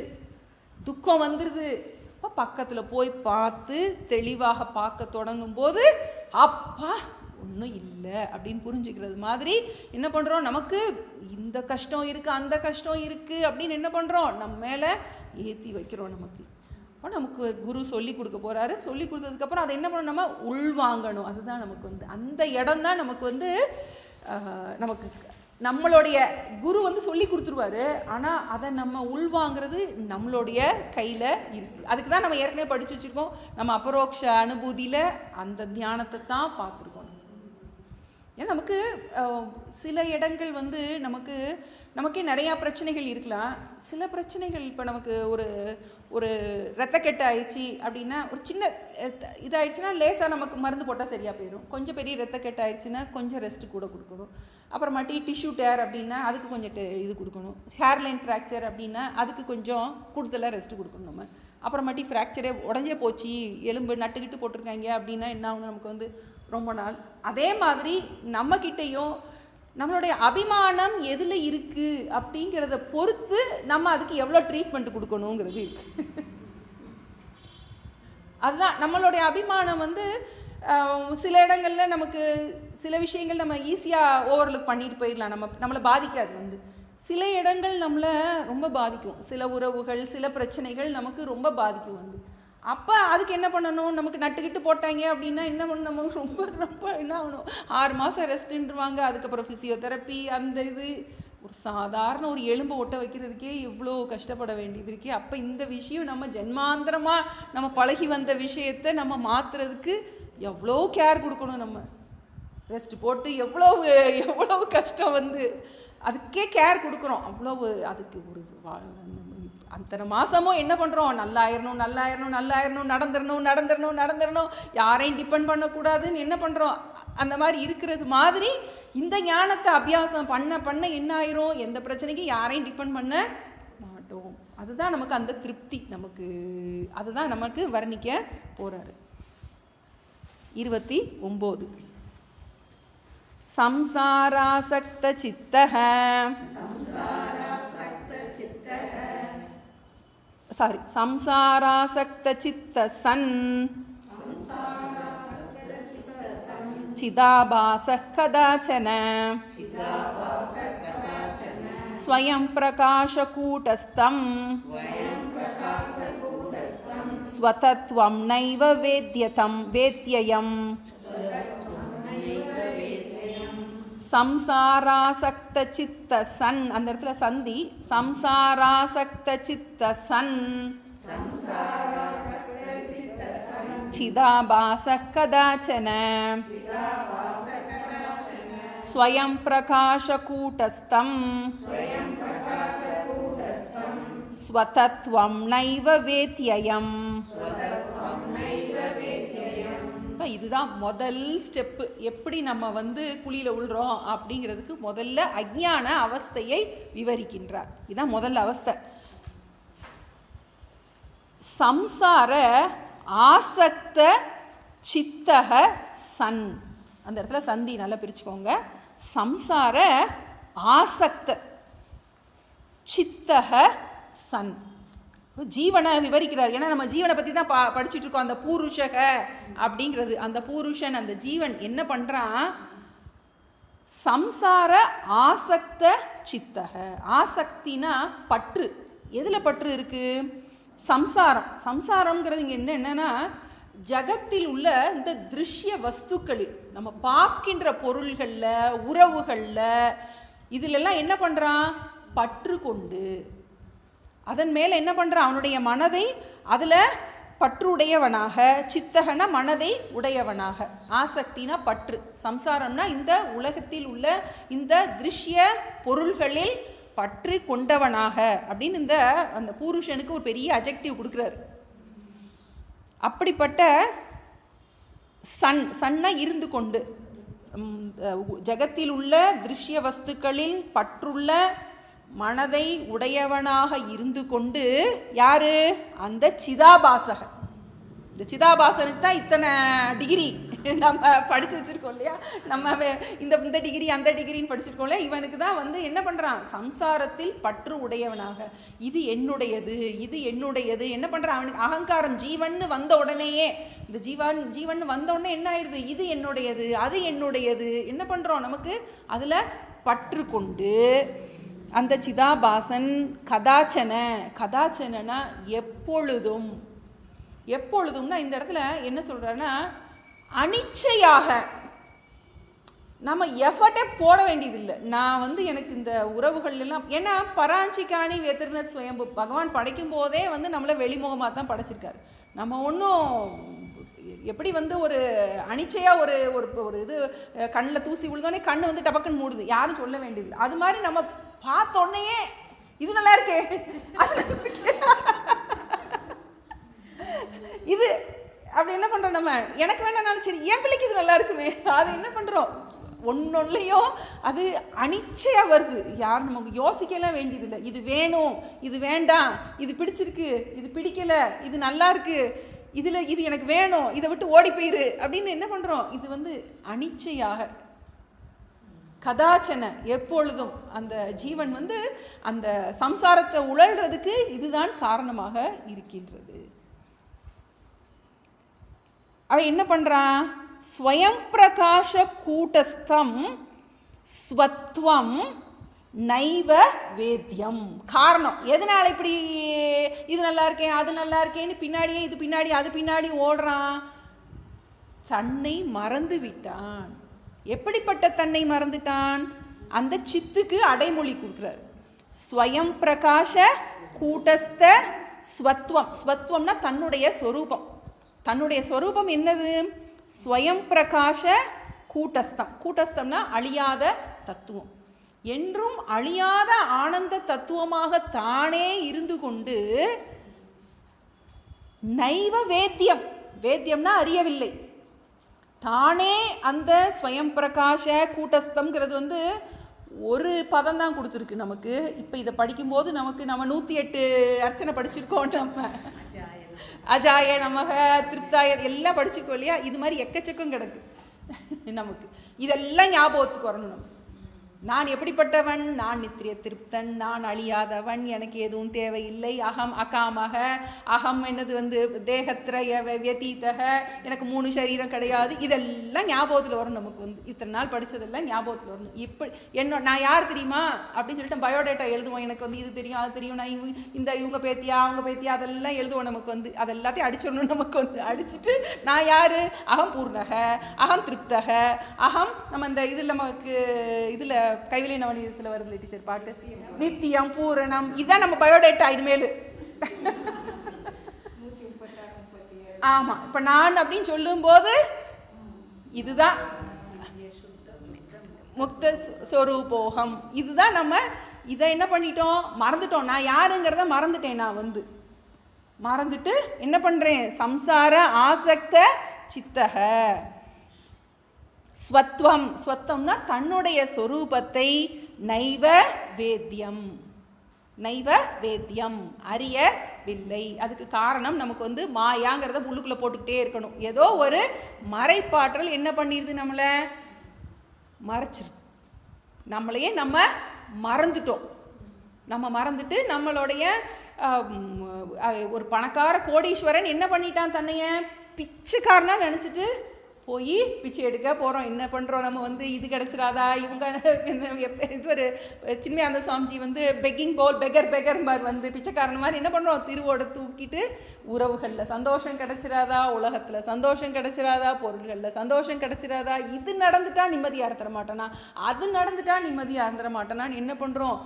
துக்கம் வந்துடுது. அப்போ பக்கத்தில் போய் பார்த்து தெளிவாக பார்க்க தொடங்கும் போது அப்பா ஒன்றும் இல்லை அப்படின்னு புரிஞ்சுக்கிறது மாதிரி என்ன பண்ணுறோம்? நமக்கு இந்த கஷ்டம் இருக்குது, அந்த கஷ்டம் இருக்குது அப்படின்னு என்ன பண்ணுறோம்? நம்ம மேலே ஏற்றி வைக்கிறோம். அப்போ நமக்கு குரு சொல்லி கொடுக்க போகிறாரு. சொல்லி கொடுத்ததுக்கப்புறம் அதை என்ன பண்ணணும்? நம்ம உள்வாங்கணும். அதுதான் நமக்கு அந்த இடம் தான் நமக்கு நமக்கு நம்மளுடைய குரு சொல்லி கொடுத்துருவாரு. ஆனால் அதை நம்ம உள்வாங்கிறது நம்மளுடைய கையில் இருக்குது. அதுக்கு தான் நம்ம ஏற்கனவே படித்து வச்சுருக்கோம். நம்ம அபரோக்ஷ அனுபூதியில் அந்த தியானத்தை தான் பார்த்துருக்கோம். ஏன்னா நமக்கு சில இடங்கள் நமக்கே நிறையா பிரச்சனைகள் இருக்கலாம். சில பிரச்சனைகள் இப்போ நமக்கு ஒரு ரத்தக்கெட்டு ஆயிடுச்சு அப்படின்னா, ஒரு சின்ன இதாகிடுச்சுன்னா லேசாக நமக்கு மருந்து போட்டால் சரியாக போயிடும். கொஞ்சம் பெரிய ரத்தக்கெட்டு ஆயிடுச்சுன்னா கொஞ்சம் ரெஸ்ட்டு கூட கொடுக்கணும். அப்புறமாட்டி டிஷ்யூ டேர் அப்படின்னா அதுக்கு கொஞ்சம் இது கொடுக்கணும். ஹேர்லைன் ஃப்ராக்சர் அப்படின்னா அதுக்கு கொஞ்சம் கூடுதலாக ரெஸ்ட்டு கொடுக்கணும் நம்ம. அப்புறமாட்டி ஃப்ராக்சரே உடஞ்சே போச்சு, எலும்பு நட்டுக்கிட்டு போட்டிருக்காங்க அப்படின்னா என்ன ஆகணும்? நமக்கு ரொம்ப நாள். அதே மாதிரி நம்மக்கிட்டையும் நம்மளுடைய அபிமானம் எதில் இருக்குது அப்படிங்கிறத பொறுத்து நம்ம அதுக்கு எவ்வளோ ட்ரீட்மெண்ட் கொடுக்கணுங்கிறது இருக்கு. அதுதான் நம்மளுடைய அபிமானம். சில இடங்களில் நமக்கு சில விஷயங்கள் நம்ம ஈஸியாக ஓவர்லுக் பண்ணிட்டு போயிடலாம், நம்மளை பாதிக்காது. சில இடங்கள் நம்மளை ரொம்ப பாதிக்கும். சில உறவுகள், சில பிரச்சனைகள் நமக்கு ரொம்ப பாதிக்கும். அப்போ அதுக்கு என்ன பண்ணணும்? நமக்கு நட்டுக்கிட்டு போட்டாங்க அப்படின்னா என்ன பண்ணணும்? நமக்கு ரொம்ப என்ன ஆகணும்? 6 மாதம் ரெஸ்ட்டுருவாங்க. அதுக்கப்புறம் ஃபிசியோதெரப்பி, அந்த இது ஒரு சாதாரண ஒரு எலும்பை ஒட்ட வைக்கிறதுக்கே இவ்வளோ கஷ்டப்பட வேண்டியது இருக்கே. அப்போ இந்த விஷயம் நம்ம ஜென்மாந்திரமாக நம்ம பழகி வந்த விஷயத்தை நம்ம மாற்றுறதுக்கு எவ்வளோ கேர் கொடுக்கணும். நம்ம ரெஸ்ட் போட்டு எவ்வளோ கஷ்டம் அதுக்கே கேர் கொடுக்குறோம். அவ்வளவு அதுக்கு ஒரு அத்தனை மாதமும் என்ன பண்ணுறோம்? நல்லாயிரணும், நடந்துடணும், யாரையும் டிபெண்ட் பண்ணக்கூடாதுன்னு என்ன பண்ணுறோம்? அந்த மாதிரி இருக்கிறது மாதிரி இந்த ஞானத்தை அபியாசம் பண்ண பண்ண என்ன ஆயிரும், எந்த பிரச்சனைக்கும் யாரையும் டிபெண்ட் பண்ண மாட்டோம். அதுதான் நமக்கு அந்த திருப்தி, நமக்கு அதுதான் நமக்கு வர்ணிக்க போறாரு. 29 சம்சாராசக்த சித்தஹ சம்சாராசக்த சித்த சன் சிதாபாசः கதாச்சன ஸ்வயம் பிரகாசகூடஸ்தம் ஸ்வதத்வம் நைவ வேத்யயம் சம்சாராசக்த சித்த சன், அந்த இடத்துல சந்தி, சம்சாராசக்த சித்த சன் சிதாபாசः கதாச்சன ஸ்வயம் பிரகாசகூடஸ்தம் ஸ்வதத்வம் நைவ வேத்யயம். இதுதான் முதல் ஸ்டெப்பு. எப்படி நம்ம குழியில் விழுறோம் அப்படிங்கிறதுக்கு முதல்ல அஞ்ஞான அவஸ்தையை விவரிக்கின்றார். இதுதான் முதல் அவஸ்தை. சம்சார ஆசக்த சித்தக சன், அந்த இடத்துல சந்தி நல்லா பிரிச்சுக்கோங்க. சம்சார ஆசக்த சித்தக சன், ஜீவனை விவரிக்கிறார். ஏன்னா நம்ம ஜீவனை பற்றி தான் படிச்சுட்டு இருக்கோம். அந்த பூருஷக அப்படிங்கிறது, அந்த பூருஷன், அந்த ஜீவன் என்ன பண்ணுறான், சம்சார ஆசக்த சித்தக. ஆசக்தினா பற்று. எதில் பற்று இருக்குது? சம்சாரம். சம்சாரம்ங்கிறது இங்கே என்னன்னா, ஜகத்தில் உள்ள இந்த திருஷ்ய வஸ்துக்களில், நம்ம பார்க்கின்ற பொருள்களில், உறவுகளில், இதிலெல்லாம் என்ன பண்ணுறான், பற்று கொண்டு அதன் மேலே என்ன பண்ணுறான், அவனுடைய மனதை அதில் பற்றுடையவனாக, சித்தகனா மனதை உடையவனாக, ஆசக்தினா பற்று, சம்சாரம்னா இந்த உலகத்தில் உள்ள இந்த திருஷ்ய பொருள்களில் பற்று கொண்டவனாக அப்படின்னு இந்த அந்த பூருஷனுக்கு ஒரு பெரிய அஜெக்டிவ் கொடுக்குறாரு. அப்படிப்பட்ட சன்னா இருந்து கொண்டு, ஜகத்தில் உள்ள திருஷ்ய வஸ்துக்களில் பற்றுள்ள மனதை உடையவனாக இருந்து கொண்டு, யாரு, அந்த சிதாபாசக. இந்த சிதாபாசனுக்கு தான் இத்தனை டிகிரி நம்ம படித்து வச்சுருக்கோம் இல்லையா. நம்ம இந்த டிகிரி அந்த டிகிரின்னு படிச்சிருக்கோம் இல்லையா. இவனுக்கு தான் என்ன பண்ணுறான், சம்சாரத்தில் பற்று உடையவனாக, இது என்னுடையது, இது என்னுடையது, என்ன பண்ணுறான், அவனுக்கு அகங்காரம். ஜீவன் வந்த உடனேயே, இந்த ஜீவன் வந்த உடனே என்ன ஆயிடுது, இது என்னுடையது, அது என்னுடையது, என்ன பண்ணுறோம், நமக்கு அதில் பற்று கொண்டு அந்த சிதாபாசன் கதாச்சனா எப்பொழுதும். எப்பொழுதும்னா இந்த இடத்துல என்ன சொல்கிறாருன்னா, அனிச்சையாக நம்ம எஃபர்ட்டே போட வேண்டியதில்லை. நான் எனக்கு இந்த உறவுகள் எல்லாம், ஏன்னா பராஞ்சிகாணி வெத்திருநத் சுயம்பு, பகவான் படைக்கும் போதே நம்மளை வெளிமுகமாக தான் படைச்சிருக்காரு. நம்ம ஒன்றும் எப்படி ஒரு அனிச்சையாக ஒரு இது கண்ணில் தூசி விழுந்தோடனே கண்ணு டபக்குன்னு மூடுது, யாரும் சொல்ல வேண்டியதில்லை. அது மாதிரி நம்ம பார்த்தோன்னையே இது நல்லா இருக்கு, இது அப்படி என்ன பண்ணுறோம், நம்ம எனக்கு வேண்டாம், சரி என் பிள்ளைக்கு இது நல்லா இருக்குமே, அது என்ன பண்ணுறோம், ஒன்னொன்னையும் அது அனிச்சையாக வருது. யாரும் நமக்கு யோசிக்கலாம் வேண்டியதில்லை. இது வேணும், இது வேண்டாம், இது பிடிச்சிருக்கு, இது பிடிக்கலை, இது நல்லா இருக்கு, இதில் இது எனக்கு வேணும், இதை விட்டு ஓடி போயிரு அப்படின்னு என்ன பண்ணுறோம். இது அனிச்சையாக, கதாச்சன எப்பொழுதும். அந்த ஜீவன் அந்த சம்சாரத்தை உழல்றதுக்கு இதுதான் காரணமாக இருக்கின்றது. அவன் என்ன பண்ணுறான், ஸ்வயம் பிரகாஷ கூட்டஸ்தம் ஸ்வத்வம் நைவ வேத்யம். காரணம் எதனால் இப்படி இது நல்லா இருக்கேன் அது நல்லா இருக்கேன்னு பின்னாடியே இது பின்னாடி அது பின்னாடி ஓடுறான், தன்னை மறந்து விட்டான். எப்படிப்பட்ட தன்னை மறந்துட்டான், அந்த சித்துக்கு அடைமொழி கொடுக்குறார். ஸ்வயம் பிரகாஷ கூட்டஸ்த ஸ்வத்வம். ஸ்வத்வம்னா தன்னுடைய ஸ்வரூபம். தன்னுடைய ஸ்வரூபம் என்னது, ஸ்வயம் பிரகாஷ கூட்டஸ்தம். கூட்டஸ்தம்னா அழியாத தத்துவம், என்றும் அழியாத ஆனந்த தத்துவமாக தானே இருந்து கொண்டு, நைவ வேத்யம். வேத்யம்னா அறியவில்லை, தானே அந்த ஸ்வயம் பிரகாஷ கூட்டஸ்தம்ங்கிறது ஒரு பதம் தான் கொடுத்துருக்கு நமக்கு. இப்போ இதை படிக்கும்போது நம்ம 108 அர்ச்சனை படிச்சிருக்கோம். நம்ம அஜாய நமக, திருப்தாய எல்லாம் படிச்சிருக்கோம் இல்லையா? இது மாதிரி எக்கச்சக்கம் கிடக்கு நமக்கு. இதெல்லாம் ஞாபகத்துக்கு வரணும். நம்ம நான் எப்படிப்பட்டவன், நான் நித்திரிய திருப்தன், நான் அழியாதவன், எனக்கு எதுவும் தேவையில்லை, அகம் அகாமக, அகம் என்னது தேகத்ரய வியதீதக, எனக்கு 3 சரீரம் கிடையாது. இதெல்லாம் ஞாபகத்தில் வரும் நமக்கு. இத்தனை நாள் படித்ததெல்லாம் ஞாபகத்தில் வரணும். இப்படி நான் யார் தெரியுமா அப்படின்னு சொல்லிட்டு பயோடேட்டா எழுதுவோம். எனக்கு இது தெரியும், அது தெரியும், நான் இவங்க பேத்தியா அவங்க பேத்தியா அதெல்லாம் எழுதுவோம். நமக்கு அது எல்லாத்தையும் அடிச்சிடணும். நமக்கு அடிச்சுட்டு நான் யார், அகம் பூர்ணக, அகம் திருப்தக, அகம் நம்ம இந்த இதில் நமக்கு இதில் கைவிலை நவநீதத்தில் வருது டீச்சர் பாட்டு, நித்தியம் பூரணம். இதுதான் நம்ம பயோடேட்டா இனிமேல். ஆமாம், இப்போ நான் அப்படின்னு சொல்லும்போது இதுதான் முக்த ஸ்வரூபோகம். இதுதான் நம்ம இதை என்ன பண்ணிட்டோம், மறந்துட்டோம். நான் யாருங்கிறத மறந்துட்டேன். நான் மறந்துட்டு என்ன பண்ணுறேன், சம்சார ஆசக்த சித்தக ஸ்வத்வம்னா தன்னுடைய சொரூபத்தை நைவ வேத்தியம் அறியவில்லை. அதுக்கு காரணம் நமக்கு மாயாங்கிறத உள்ளுக்குள்ளே போட்டுக்கிட்டே இருக்கணும். ஏதோ ஒரு மறைப்பாற்றல் என்ன பண்ணிடுது, நம்மளை மறைச்சிருது. நம்மளையே நம்ம மறந்துட்டோம். நம்ம மறந்துட்டு நம்மளுடைய ஒரு பணக்கார கோடீஸ்வரன் என்ன பண்ணிட்டான், தன்னைய பிச்சைக்காரனா நினச்சிட்டு போய் பிச்சை எடுக்க போகிறோம். என்ன பண்ணுறோம், நம்ம இது கிடச்சிடாதா, இவங்க இது ஒரு சின்மயானந்த சுவாமிஜி பெக்கிங் போல் பெகர் மாதிரி பிச்சைக்காரன் மாதிரி என்ன பண்ணுறோம், திருவோட தூக்கிட்டு உறவுகளில் சந்தோஷம் கிடச்சிடாதா, உலகத்தில் சந்தோஷம் கிடச்சிடாதா, பொருள்களில் சந்தோஷம் கிடச்சிடாதா, இது நடந்துட்டா நிம்மதியாக இருந்துட மாட்டேனா, அது நடந்துட்டா நிம்மதியாக இருந்துட மாட்டேனான்னு என்ன பண்ணுறோம்,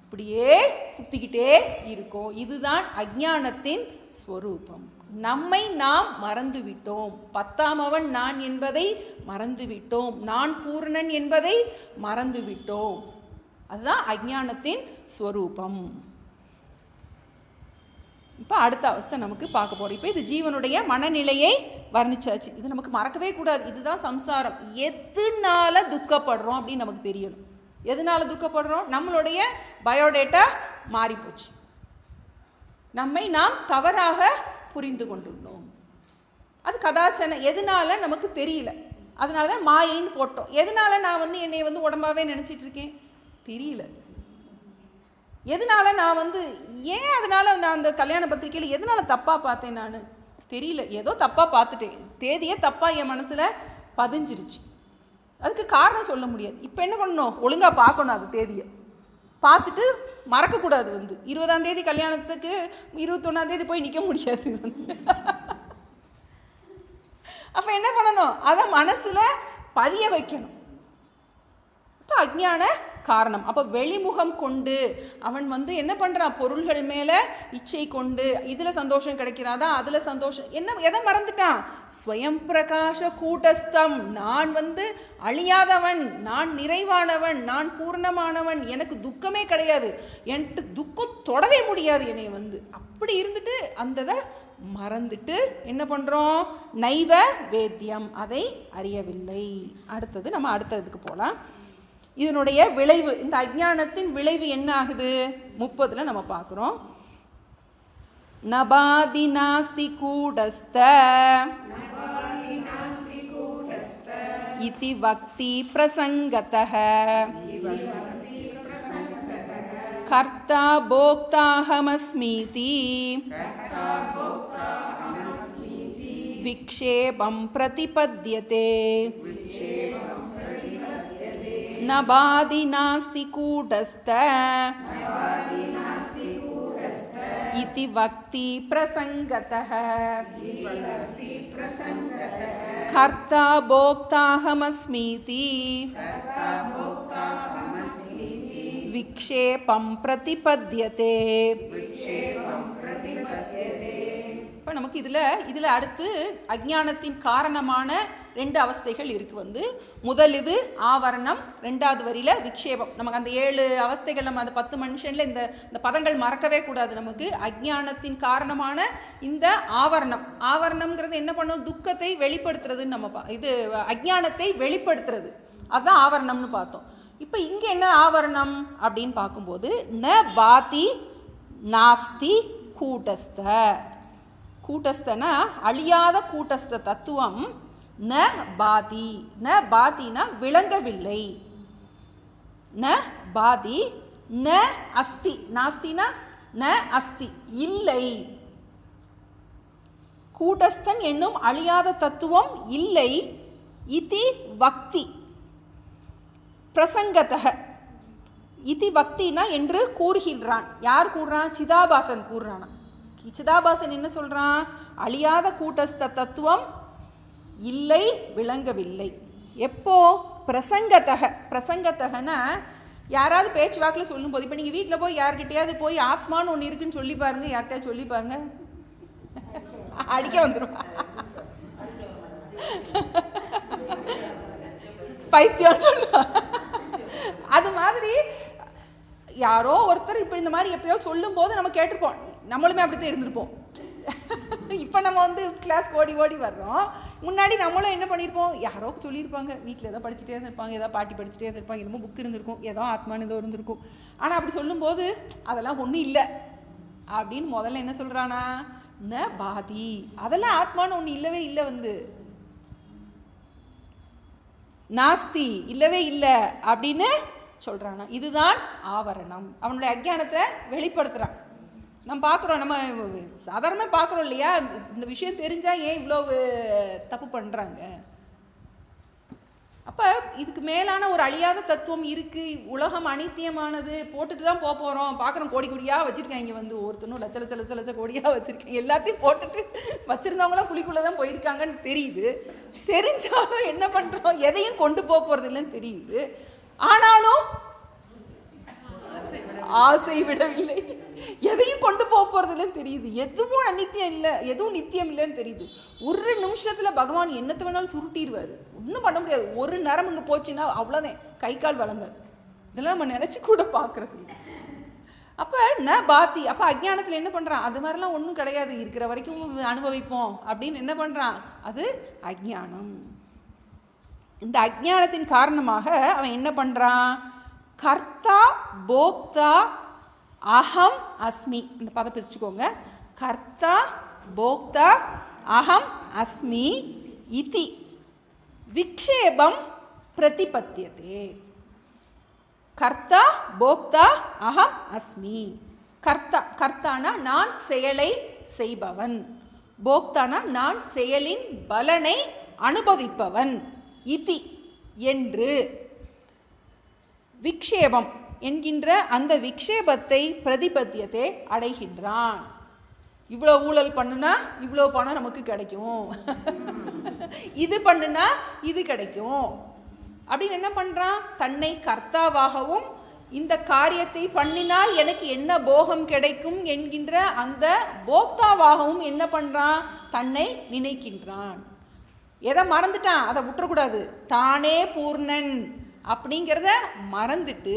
இப்படியே சுற்றிக்கிட்டே இருக்கோம். இதுதான் அஞ்ஞானத்தின் ஸ்வரூபம். நம்மை நாம் மறந்துவிட்டோம். 10ஆமவன் நான் என்பதை மறந்துவிட்டோம். நான் பூர்ணன் என்பதை மறந்துவிட்டோம். அதுதான் அஞ்ஞானத்தின் ஸ்வரூபம். இப்போ அடுத்த அவஸ்தை நமக்கு பார்க்க போகிறோம். இப்போ இது ஜீவனுடைய மனநிலையை வர்ணிச்சாச்சு. இது நமக்கு மறக்கவே கூடாது. இதுதான் சம்சாரம். எதனால துக்கப்படுறோம் அப்படின்னு நமக்கு தெரியணும். எதனால துக்கப்படுறோம், நம்மளுடைய பயோடேட்டா மாறி போச்சு. நம்மை நாம் தவறாக புரிந்து கொண்டுள்ளோம். அது கதாச்சனை. எதனால நமக்கு தெரியல, அதனால தான் மாயின்னு போட்டோம். எதனால நான் என்னை உடம்பாவே நினச்சிட்டு இருக்கேன் தெரியல. எதனால நான் ஏன் அதனால நான் அந்த கல்யாண பத்திரிக்கையில் எதனால தப்பாக பார்த்தேன் நான் தெரியல. ஏதோ தப்பாக பார்த்துட்டேன், தேதியே தப்பாக என் மனசில் பதிஞ்சிருச்சு. அதுக்கு காரணம் சொல்ல முடியாது. இப்போ என்ன பண்ணணும், ஒழுங்காக பார்க்கணும். அது தேதியை பார்த்துட்டு மறக்கக்கூடாது. 20ஆம் தேதி கல்யாணத்துக்கு 21ஆம் தேதி போய் நிற்க முடியாது. அப்போ என்ன பண்ணணும், அதை மனசில் பதிய வைக்கணும். இப்போ அஞ்ஞான காரணம். அப்போ வெளிமுகம் கொண்டு அவன் என்ன பண்ணுறான், பொருள்கள் மேலே இச்சை கொண்டு இதில் சந்தோஷம் கிடைக்கிறாதா, அதில் சந்தோஷம் எதை மறந்துட்டான், ஸ்வயம் பிரகாஷ கூட்டஸ்தம். நான் அழியாதவன், நான் நிறைவானவன், நான் பூர்ணமானவன், எனக்கு துக்கமே கிடையாது, என்கிட்ட துக்கம் தொடவே முடியாது என்னை அப்படி இருந்துட்டு அந்த மறந்துட்டு என்ன பண்ணுறோம், நைவ வேத்தியம், அதை அறியவில்லை. அடுத்தது நம்ம அடுத்ததுக்கு போகலாம். இதனுடைய விளைவு, இந்த அஞ்ஞானத்தின் விளைவு என்ன ஆகுது, 30 நம்ம பார்க்குறோம். நபாதி நாஸ்தி கூடஸ்த இதி வக்தி பிரசங்கதஹ கர்த்தா போக்தாஹமஸ்மீதி விக்ஷேபம் பிரதிபத்யதே. நபாதி நாஸ்தி கூடஸ்த இதி வக்தி பிரசங்கதஹ கர்த்தா போக்தாஹமஸ்மீதி விக்ஷேபம் பிரதிபத்யதே. இப்போ நமக்கு இதில் அடுத்து அஞ்ஞானத்தின் காரணமான 2 அவஸ்தைகள் இருக்குது. முதல் இது ஆவரணம், 2வது வரியில் விக்ஷேபம். நமக்கு அந்த 7 அவஸ்தைகள், நம்ம அந்த 10 மனுஷனில் இந்த பதங்கள் மறக்கவே கூடாது. நமக்கு அஜ்ஞானத்தின் காரணமான இந்த ஆவரணம்ங்கிறது என்ன பண்ணும்? துக்கத்தை வெளிப்படுத்துறதுன்னு நம்ம இது அஜ்ஞானத்தை வெளிப்படுத்துறது, அதுதான் ஆவரணம்னு பார்த்தோம். இப்போ இங்கே என்ன ஆவரணம் அப்படின்னு பார்க்கும்போது, ந பாதி நாஸ்தி கூட்டஸ்த. கூட்டஸ்தனா அழியாத கூட்டஸ்த தத்துவம். ந பாதி, ந பாதினா விளங்கவில்லை. ந பாதி, ந அஸ்தி, நாஸ்தினா ந அஸ்தி இல்லை. கூட்டஸ்தன் என்னும் அழியாத தத்துவம் இல்லை. இதி வக்தி பிரசங்கத்தக. இதி வக்தினா என்று கூறுகின்றான். யார் கூறுறான்? சிதாபாசன் கூறுறானா. சிதாபாசன் என்ன சொல்றான்? அழியாத கூட்டஸ்த தத்துவம் இல்லை, விளங்கவில்லை. எப்போ? பிரசங்கத்தக. பிரசங்கத்தகனா யாராவது பேச்சு வாக்கில் சொல்லும்போது, இப்போ நீங்கள் வீட்டில் போய் யார்கிட்டையாவது போய் ஆத்மான்னு ஒன்று இருக்குன்னு சொல்லி பாருங்க, யார்கிட்டயாவது சொல்லி பாருங்க, அடிக்க வந்துடும். பைத்தியம் சொல்லுவா. அது மாதிரி யாரோ ஒருத்தர் இப்போ இந்த மாதிரி எப்பயோ சொல்லும் போது நம்ம கேட்டிருப்போம். நம்மளுமே அப்படித்தான் இருந்திருப்போம். இப்போ நம்ம கிளாஸ் ஓடி ஓடி வர்றோம். முன்னாடி நம்மளும் என்ன பண்ணியிருப்போம்? யாரோ சொல்லியிருப்பாங்க, வீட்டில் ஏதோ படிச்சுட்டே இருந்திருப்பாங்க, ஏதோ பாட்டி படிச்சுட்டே இருந்திருப்பாங்க, என்னமோ புக் இருந்திருக்கும், ஏதோ ஆத்மானு ஏதோ இருந்திருக்கும். ஆனால் அப்படி சொல்லும்போது அதெல்லாம் ஒன்றும் இல்லை அப்படின்னு முதல்ல என்ன சொல்கிறானா? ந பாதி, அதெல்லாம் ஆத்மானு ஒன்று இல்லவே இல்லை. நாஸ்தி, இல்லவே இல்லை அப்படின்னு சொல்கிறானா. இதுதான் ஆவரணம். அவனுடைய அஜ்ஞானத்தை வெளிப்படுத்துகிறான். நம்ம பார்க்குறோம், நம்ம சாதாரணமாக பார்க்குறோம் இல்லையா? இந்த விஷயம் தெரிஞ்சால் ஏன் இவ்வளோ தப்பு பண்ணுறாங்க? அப்போ இதுக்கு மேலான ஒரு அழியாத தத்துவம் இருக்குது. உலகம் அனித்தியமானது, போட்டுட்டு தான் போக போகிறோம். பார்க்குறோம், கோடி கோடியாக வச்சுருக்காங்க. ஒருத்தனும் லட்ச கோடியாக வச்சுருக்கேன். எல்லாத்தையும் போட்டுட்டு வச்சுருந்தவங்களாம் குழிக்குள்ளே தான் போயிருக்காங்கன்னு தெரியுது. தெரிஞ்சாலும் என்ன பண்ணுறோம்? எதையும் கொண்டு போக போகிறது இல்லைன்னு தெரியுது. ஆனாலும் ஆசை விடவில்லை. எதையும் கொண்டு போக போகிறது இல்லைன்னு தெரியுது. எதுவும் அநித்தியம் இல்லை, எதுவும் நித்தியம் இல்லைன்னு தெரியுது. ஒரு நிமிஷத்தில் பகவான் என்னத்தை வேணாலும் சுருட்டிடுவார். ஒன்றும் பண்ண முடியாது. ஒரு நேரம் இங்கே போச்சுன்னா அவ்வளோதான், கை கால் வழங்காது. இதெல்லாம் நம்ம நினச்சி கூட பார்க்குறது இல்லை. அப்போ ந பாத்தி, அப்போ அஜ்ஞானத்தில் என்ன பண்ணுறான்? அது மாதிரிலாம் ஒன்றும் கிடையாது, இருக்கிற வரைக்கும் அனுபவிப்போம் அப்படின்னு என்ன பண்ணுறான்? அது அஜ்ஞானம். இந்த அஜ்ஞானத்தின் காரணமாக அவன் என்ன பண்ணுறான்? கர்த்தா போக்தா அகம் அஸ்மி. இந்த பதம் பிரிச்சுக்கோங்க. கர்த்தா போக்தா அகம் அஸ்மி இதி விக்ஷேபம் பிரதிபத்தியதே. கர்த்தா போக்தா அகம் அஸ்மி. கர்த்தா, கர்த்தானா நான் செயலை செய்பவன், போக்தானா நான் செயலின் பலனை அனுபவிப்பவன். இதி என்று விக்ஷேபம் என்கின்ற அந்த விக்ஷேபத்தை பிரதிபத்தியத்தை அடைகின்றான். இவ்வளோ ஊழல் பண்ணுனா இவ்வளோ பணம் நமக்கு கிடைக்கும், இது பண்ணுனா இது கிடைக்கும் அப்படின்னு என்ன பண்ணுறான்? தன்னை கர்த்தாவாகவும் இந்த காரியத்தை பண்ணினால் எனக்கு என்ன போகம் கிடைக்கும் என்கின்ற அந்த போக்தாவாகவும் என்ன பண்ணுறான்? தன்னை நினைக்கின்றான். எதை மறந்துட்டான்? அதை விட்டுறக்கூடாது. தானே பூர்ணன் அப்படிங்கிறத மறந்துட்டு,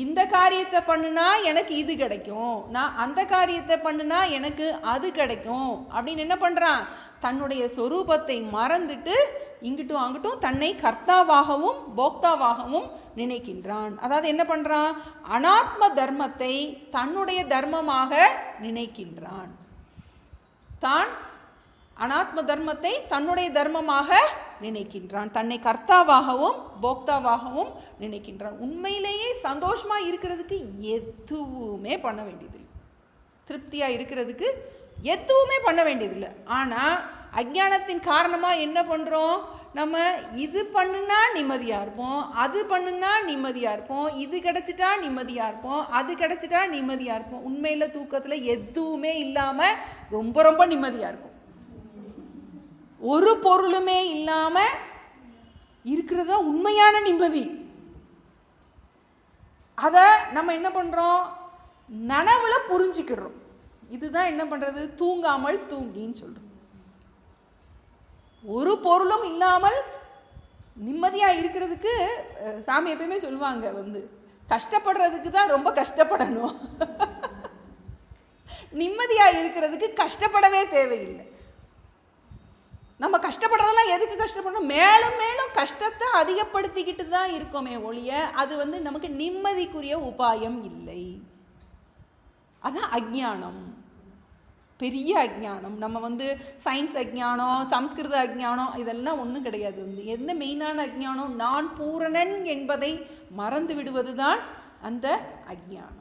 இந்த காரியத்தை பண்ணுனா எனக்கு இது கிடைக்கும், நான் அந்த காரியத்தை பண்ணுனா எனக்கு அது கிடைக்கும் அப்படின்னு என்ன பண்ணுறான்? தன்னுடைய சொரூபத்தை மறந்துட்டு இங்கிட்டும் அங்கிட்டும் தன்னை கர்த்தாவாகவும் போக்தாவாகவும் நினைக்கின்றான். அதாவது என்ன பண்ணுறான்? அனாத்ம தர்மத்தை தன்னுடைய தர்மமாக நினைக்கின்றான். தான் அனாத்ம தர்மத்தை தன்னுடைய தர்மமாக நினைக்கின்றான். தன்னை கர்த்தாவாகவும் போக்தாவாகவும் நினைக்கின்றான். உண்மையிலேயே சந்தோஷமாக இருக்கிறதுக்கு எதுவுமே பண்ண வேண்டியதில்லை, திருப்தியாக இருக்கிறதுக்கு எதுவுமே பண்ண வேண்டியதில்லை. ஆனால் அஜ்ஞானத்தின் காரணமாக என்ன பண்ணுறோம்? நம்ம இது பண்ணுனா நிம்மதியாக இருப்போம், அது பண்ணுனா நிம்மதியாக இருப்போம், இது கிடச்சிட்டா நிம்மதியாக இருப்போம், அது கிடச்சிட்டா நிம்மதியாக இருப்போம். உண்மையில் தூக்கத்தில் எதுவுமே இல்லாமல் ரொம்ப ரொம்ப நிம்மதியாக இருக்கும். ஒரு பொருளுமே இல்லாமல் இருக்கிறதா உண்மையான நிம்மதி. அதை நம்ம என்ன பண்ணுறோம்? நனவுல புரிஞ்சுக்கிறோம். இதுதான் என்ன பண்ணுறது? தூங்காமல் தூங்கின்னு சொல்கிறோம். ஒரு பொருளும் இல்லாமல் நிம்மதியாக இருக்கிறதுக்கு சாமி எப்பயுமே சொல்லுவாங்க, கஷ்டப்படுறதுக்கு தான் ரொம்ப கஷ்டப்படணும், நிம்மதியாக இருக்கிறதுக்கு கஷ்டப்படவே தேவையில்லை. நம்ம கஷ்டப்படுறதெல்லாம் எதுக்கு கஷ்டப்படணும்? மேலும் மேலும் கஷ்டத்தை அதிகப்படுத்திக்கிட்டு தான் இருக்கோமே ஒழிய அது நமக்கு நிம்மதிக்குரிய உபாயம் இல்லை. அதான் அஜ்ஞானம், பெரிய அஜ்ஞானம். நம்ம சயின்ஸ் அஜ்ஞானம், சம்ஸ்கிருத அஜ்ஞானம் இதெல்லாம் ஒன்றும் கிடையாது. எந்த மெயினான அஜ்ஞானம்? நான் பூரணன் என்பதை மறந்து விடுவது தான் அந்த அஜ்ஞானம்.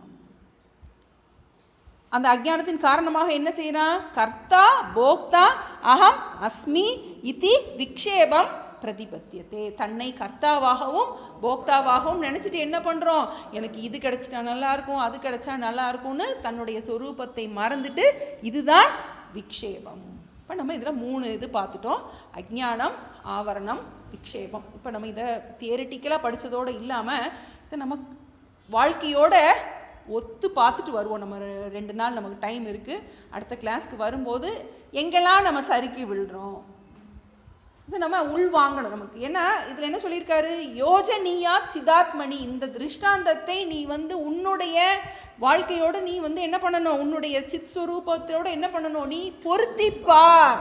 அந்த அஜ்ஞானத்தின் காரணமாக என்ன செய்யறான்? கர்த்தா போக்தா அகம் அஸ்மி இதி விக்ஷேபம் பிரதிபத்தியத்தே. தன்னை கர்த்தாவாகவும் போக்தாவாகவும் நினச்சிட்டு என்ன பண்ணுறோம்? எனக்கு இது கிடைச்சிட்டா நல்லா இருக்கும், அது கிடைச்சா நல்லா இருக்கும்னு தன்னுடைய சொரூபத்தை மறந்துட்டு இதுதான் விக்ஷேபம். இப்போ நம்ம இதில் 3 இது பார்த்துட்டோம்: அஜ்ஞானம், ஆவரணம், விக்ஷேபம். இப்போ நம்ம இதை தியரிட்டிக்கலாக படித்ததோடு இல்லாமல் இதை நம்ம வாழ்க்கையோட ஒத்து பார்த்துட்டு வருவோம். நம்ம 2 நாள் நமக்கு டைம் இருக்குது. அடுத்த கிளாஸ்க்கு வரும்போது எங்கெல்லாம் நம்ம சறுக்கி விழுறோம் இதை நம்ம உள் வாங்கணும் நமக்கு. ஏன்னா இதில் என்ன சொல்லியிருக்காரு? யோஜனியா சிதாத்மணி. இந்த திருஷ்டாந்தத்தை நீ உன்னுடைய வாழ்க்கையோடு நீ என்ன பண்ணணும்? உன்னுடைய சித் சுரூபத்தோடு என்ன பண்ணணும்? நீ பொருத்திப்பார்.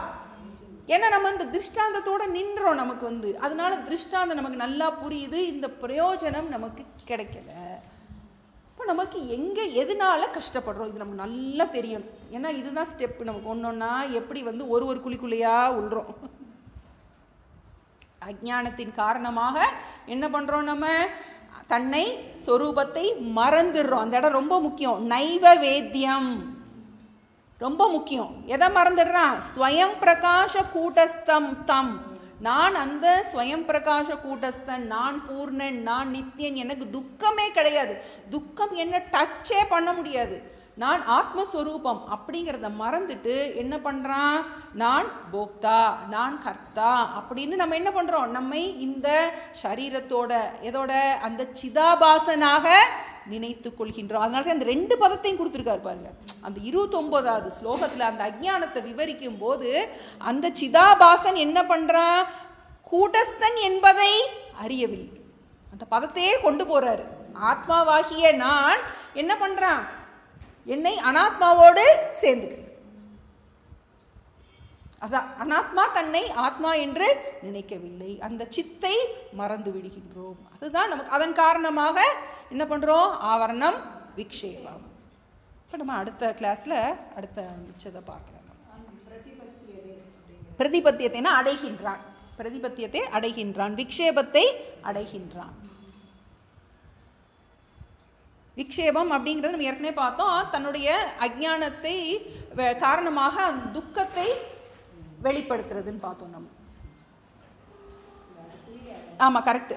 ஏன்னா நம்ம இந்த திருஷ்டாந்தத்தோடு நின்றோம். நமக்கு அதனால திருஷ்டாந்தம் நமக்கு நல்லா புரியுது, இந்த பிரயோஜனம் நமக்கு கிடைக்கல. இப்போ நமக்கு எங்கே எதனால கஷ்டப்படுறோம் இது நமக்கு நல்லா தெரியணும். ஏன்னா இதுதான் ஸ்டெப்பு. நமக்கு ஒன்றொன்னா எப்படி ஒரு குழிக்குள்ளையாக உள்றோம். அஜ்ஞானத்தின் காரணமாக என்ன பண்ணுறோம்? நம்ம தன்னை சொரூபத்தை மறந்துடுறோம். அந்த இடம் ரொம்ப முக்கியம். நைவ வேத்தியம் ரொம்ப முக்கியம். எதை மறந்துடுறான்? ஸ்வயம் பிரகாஷ கூட்டஸ்தம் தம். நான் அந்த ஸ்வயம் பிரகாஷ கூட்டஸ்தன், நான் பூர்ணன், நான் நித்தியன், எனக்கு துக்கமே கிடையாது, துக்கம் என்ன டச்சே பண்ண முடியாது, நான் ஆத்மஸ்வரூபம் அப்படிங்கிறத மறந்துட்டு என்ன பண்ணுறான்? நான் போக்தா, நான் கர்த்தா அப்படின்னு நம்ம என்ன பண்ணுறோம்? நம்மை இந்த சரீரத்தோட எதோட அந்த சிதாபாசனாக நினைத்து கொள்கின்றோம். அதனால தான் அந்த 2 பதத்தையும் கொடுத்துருக்காரு பாருங்க. அந்த 29வது ஸ்லோகத்தில் அந்த அஜ்ஞானத்தை விவரிக்கும் போது அந்த சிதாபாசன் என்ன பண்ணுறான்? கூட்டஸ்தன் என்பதை அறியவில்லை. அந்த பதத்தையே கொண்டு போறாரு. ஆத்மாவாகிய நான் என்ன பண்ணுறான்? என்னை அனாத்மாவோடு சேர்ந்து, அதான் அனாத்மா தன்னை ஆத்மா என்று நினைக்கவில்லை. அந்த சித்தை மறந்து விடுகின்றோம். அதுதான் நமக்கு அதன் காரணமாக என்ன பண்ணுறோம்? ஆவரணம், விக்ஷேபம். இப்போ நம்ம அடுத்த கிளாஸில் அடுத்த மிச்சத்தை பார்க்கலாம். பிரதிபத்தியத்தைனா அடைகின்றான், பிரதிபத்தியத்தை அடைகின்றான், விக்ஷேபத்தை அடைகின்றான். விக்ஷேபம் அப்படிங்கிறது நம்ம ஏற்கனவே பார்த்தோம். தன்னுடைய அஜ்ஞானத்தை காரணமாக துக்கத்தை வெளிப்படுத்துறதுன்னு பார்த்தோம் நம்ம. ஆமாம், கரெக்ட்.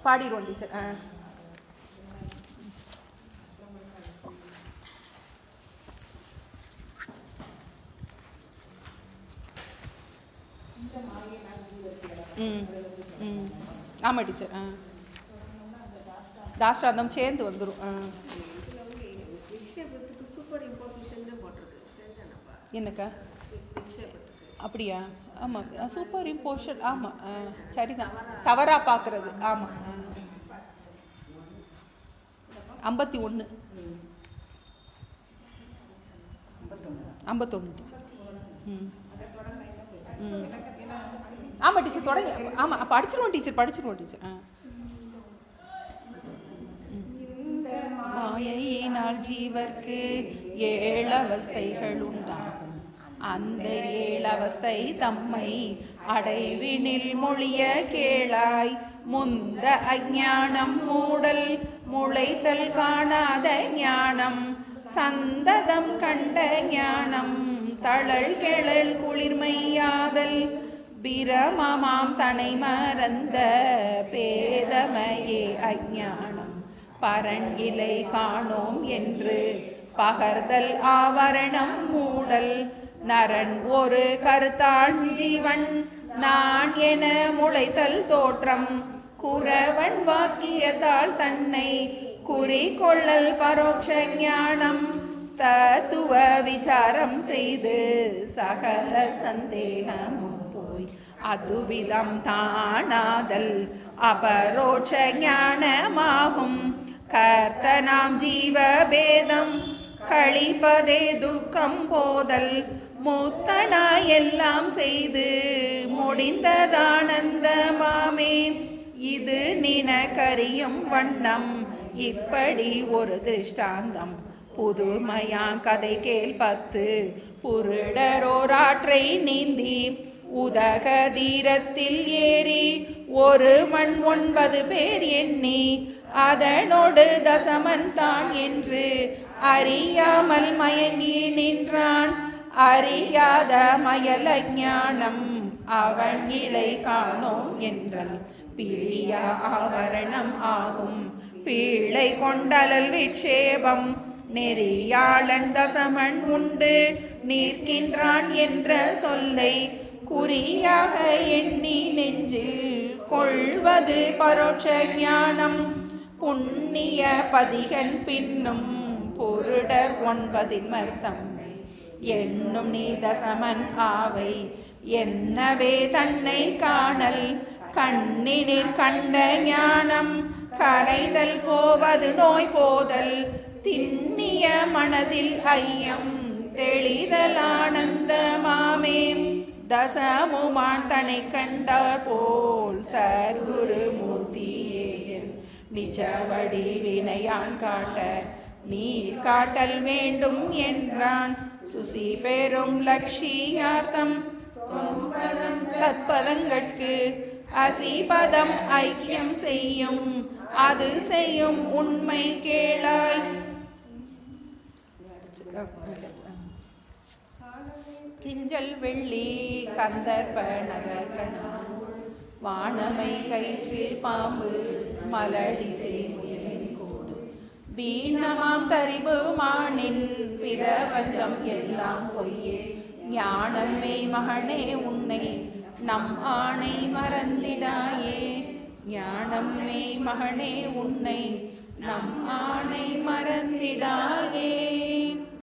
பாடிடுவோம் டீச்சர். ஆமாம் டீச்சர். தாஷ்டாந்தம் சேர்ந்து வந்துடும். என்னக்கா? அப்படியா? ஆமாம், சூப்பர் இம்போஷன். ஆமாம், சரிதான். தவறாக பார்க்குறது. ஆமாம். 51 51 டீச்சர். ஆமாம் டீச்சர், தொடங்க. ஆமாம், படிச்சிருவோம் டீச்சர், படிச்சிருவோம் டீச்சர். மாயையினால் ஜீவர்க்கு 7 அவஸ்தைகள் உண்டாகும். அந்த 7 அவஸ்தை தம்மை அடைவினில் மொழிய கேளாய். முந்த அஞ்ஞானம் மூடல், முளைத்தல் காணாத ஞானம், சந்ததம் கண்ட ஞானம், தளல் கெழல் குளிர்மையாதல், பிரமமாம் தனை மறந்த பேதமையே அஞ்ஞானம். பரன் இலை காணோம் என்று பகர்தல் ஆவரணம் மூடல், நரன் ஒரு கருத்தாள் ஜீவன் நான் என முளைத்தல் தோற்றம், குறவன் வாக்கியத்தால் தன்னை குறிக்கொள்ளல் பரோட்ச ஞானம். தத்துவ விசாரம் செய்து சகல சந்தேகமும் அதுவிதம் தானாதல் அபரோட்ச ஞானமாகும். கர்த்தனாம் ஜீவபேதம் கழிப்பதே துக்கம் போதல். முத்தனாய் எல்லாம் செய்து முடிந்ததானந்தமாமே. இது நினக்கரியும் வண்ணம் இப்படி ஒரு திருஷ்டாந்தம். புதுமையா கதை கேள்பத்து. புருடரோராற்றை நீந்தி உதக தீரத்தில் ஏறி ஒரு மண் 9 பேர் எண்ணி அதனோடு தசமன் தான் என்று அறியாமல் மயங்கி நின்றான். அறியாத மயல ஞானம் அவன் இலை காணோம் என்றல் பிரிய ஆவரணம் ஆகும். பீழை கொண்டலல் விட்சேபம் நெறியாளன் தசமன் உண்டு நிற்கின்றான் என்ற சொல்லை குறியாக எண்ணி நெஞ்சில் கொள்வது பரோட்ச ஞானம். புண்ணிய பதிகன் பின்னும் பொருடர் 9 மர்த்தம் என்னும் நீ தசமன் ஆவை என்னவே தன்னை காணல். கண்ணினிற் கண்ட ஞானம் கரைதல் போவது நோய் போதல். திண்ணிய மனதில் ஐயம் தெளிதல் ஆனந்தமாமே. தசமுமான் தனை கண்டார் போல் சர்க்குரு மூர்த்தியே நிஜவடி வினையான் காட்ட நீர் காட்டல் வேண்டும் என்றான். சுசி பெரும் லட்சியார்த்தம் தத்பதங்கட்கு அசிபதம் ஐக்கியம் செய்யும். அது செய்யும் உண்மை கேளாய். திஞ்சல் வெள்ளி கந்தர்ப நகர்கணா வானமை கயிற்றில் பாம்பு மலடிசை முயலின் கோடு வீணமாம் தரிபு மானின் பிரபஞ்சம் எல்லாம் பொய்யே. ஞானமே மகனே உன்னை நம் ஆணை மறந்திடாயே. ஞானமே மகனே உன்னை நம் ஆணை மறந்திடாயே.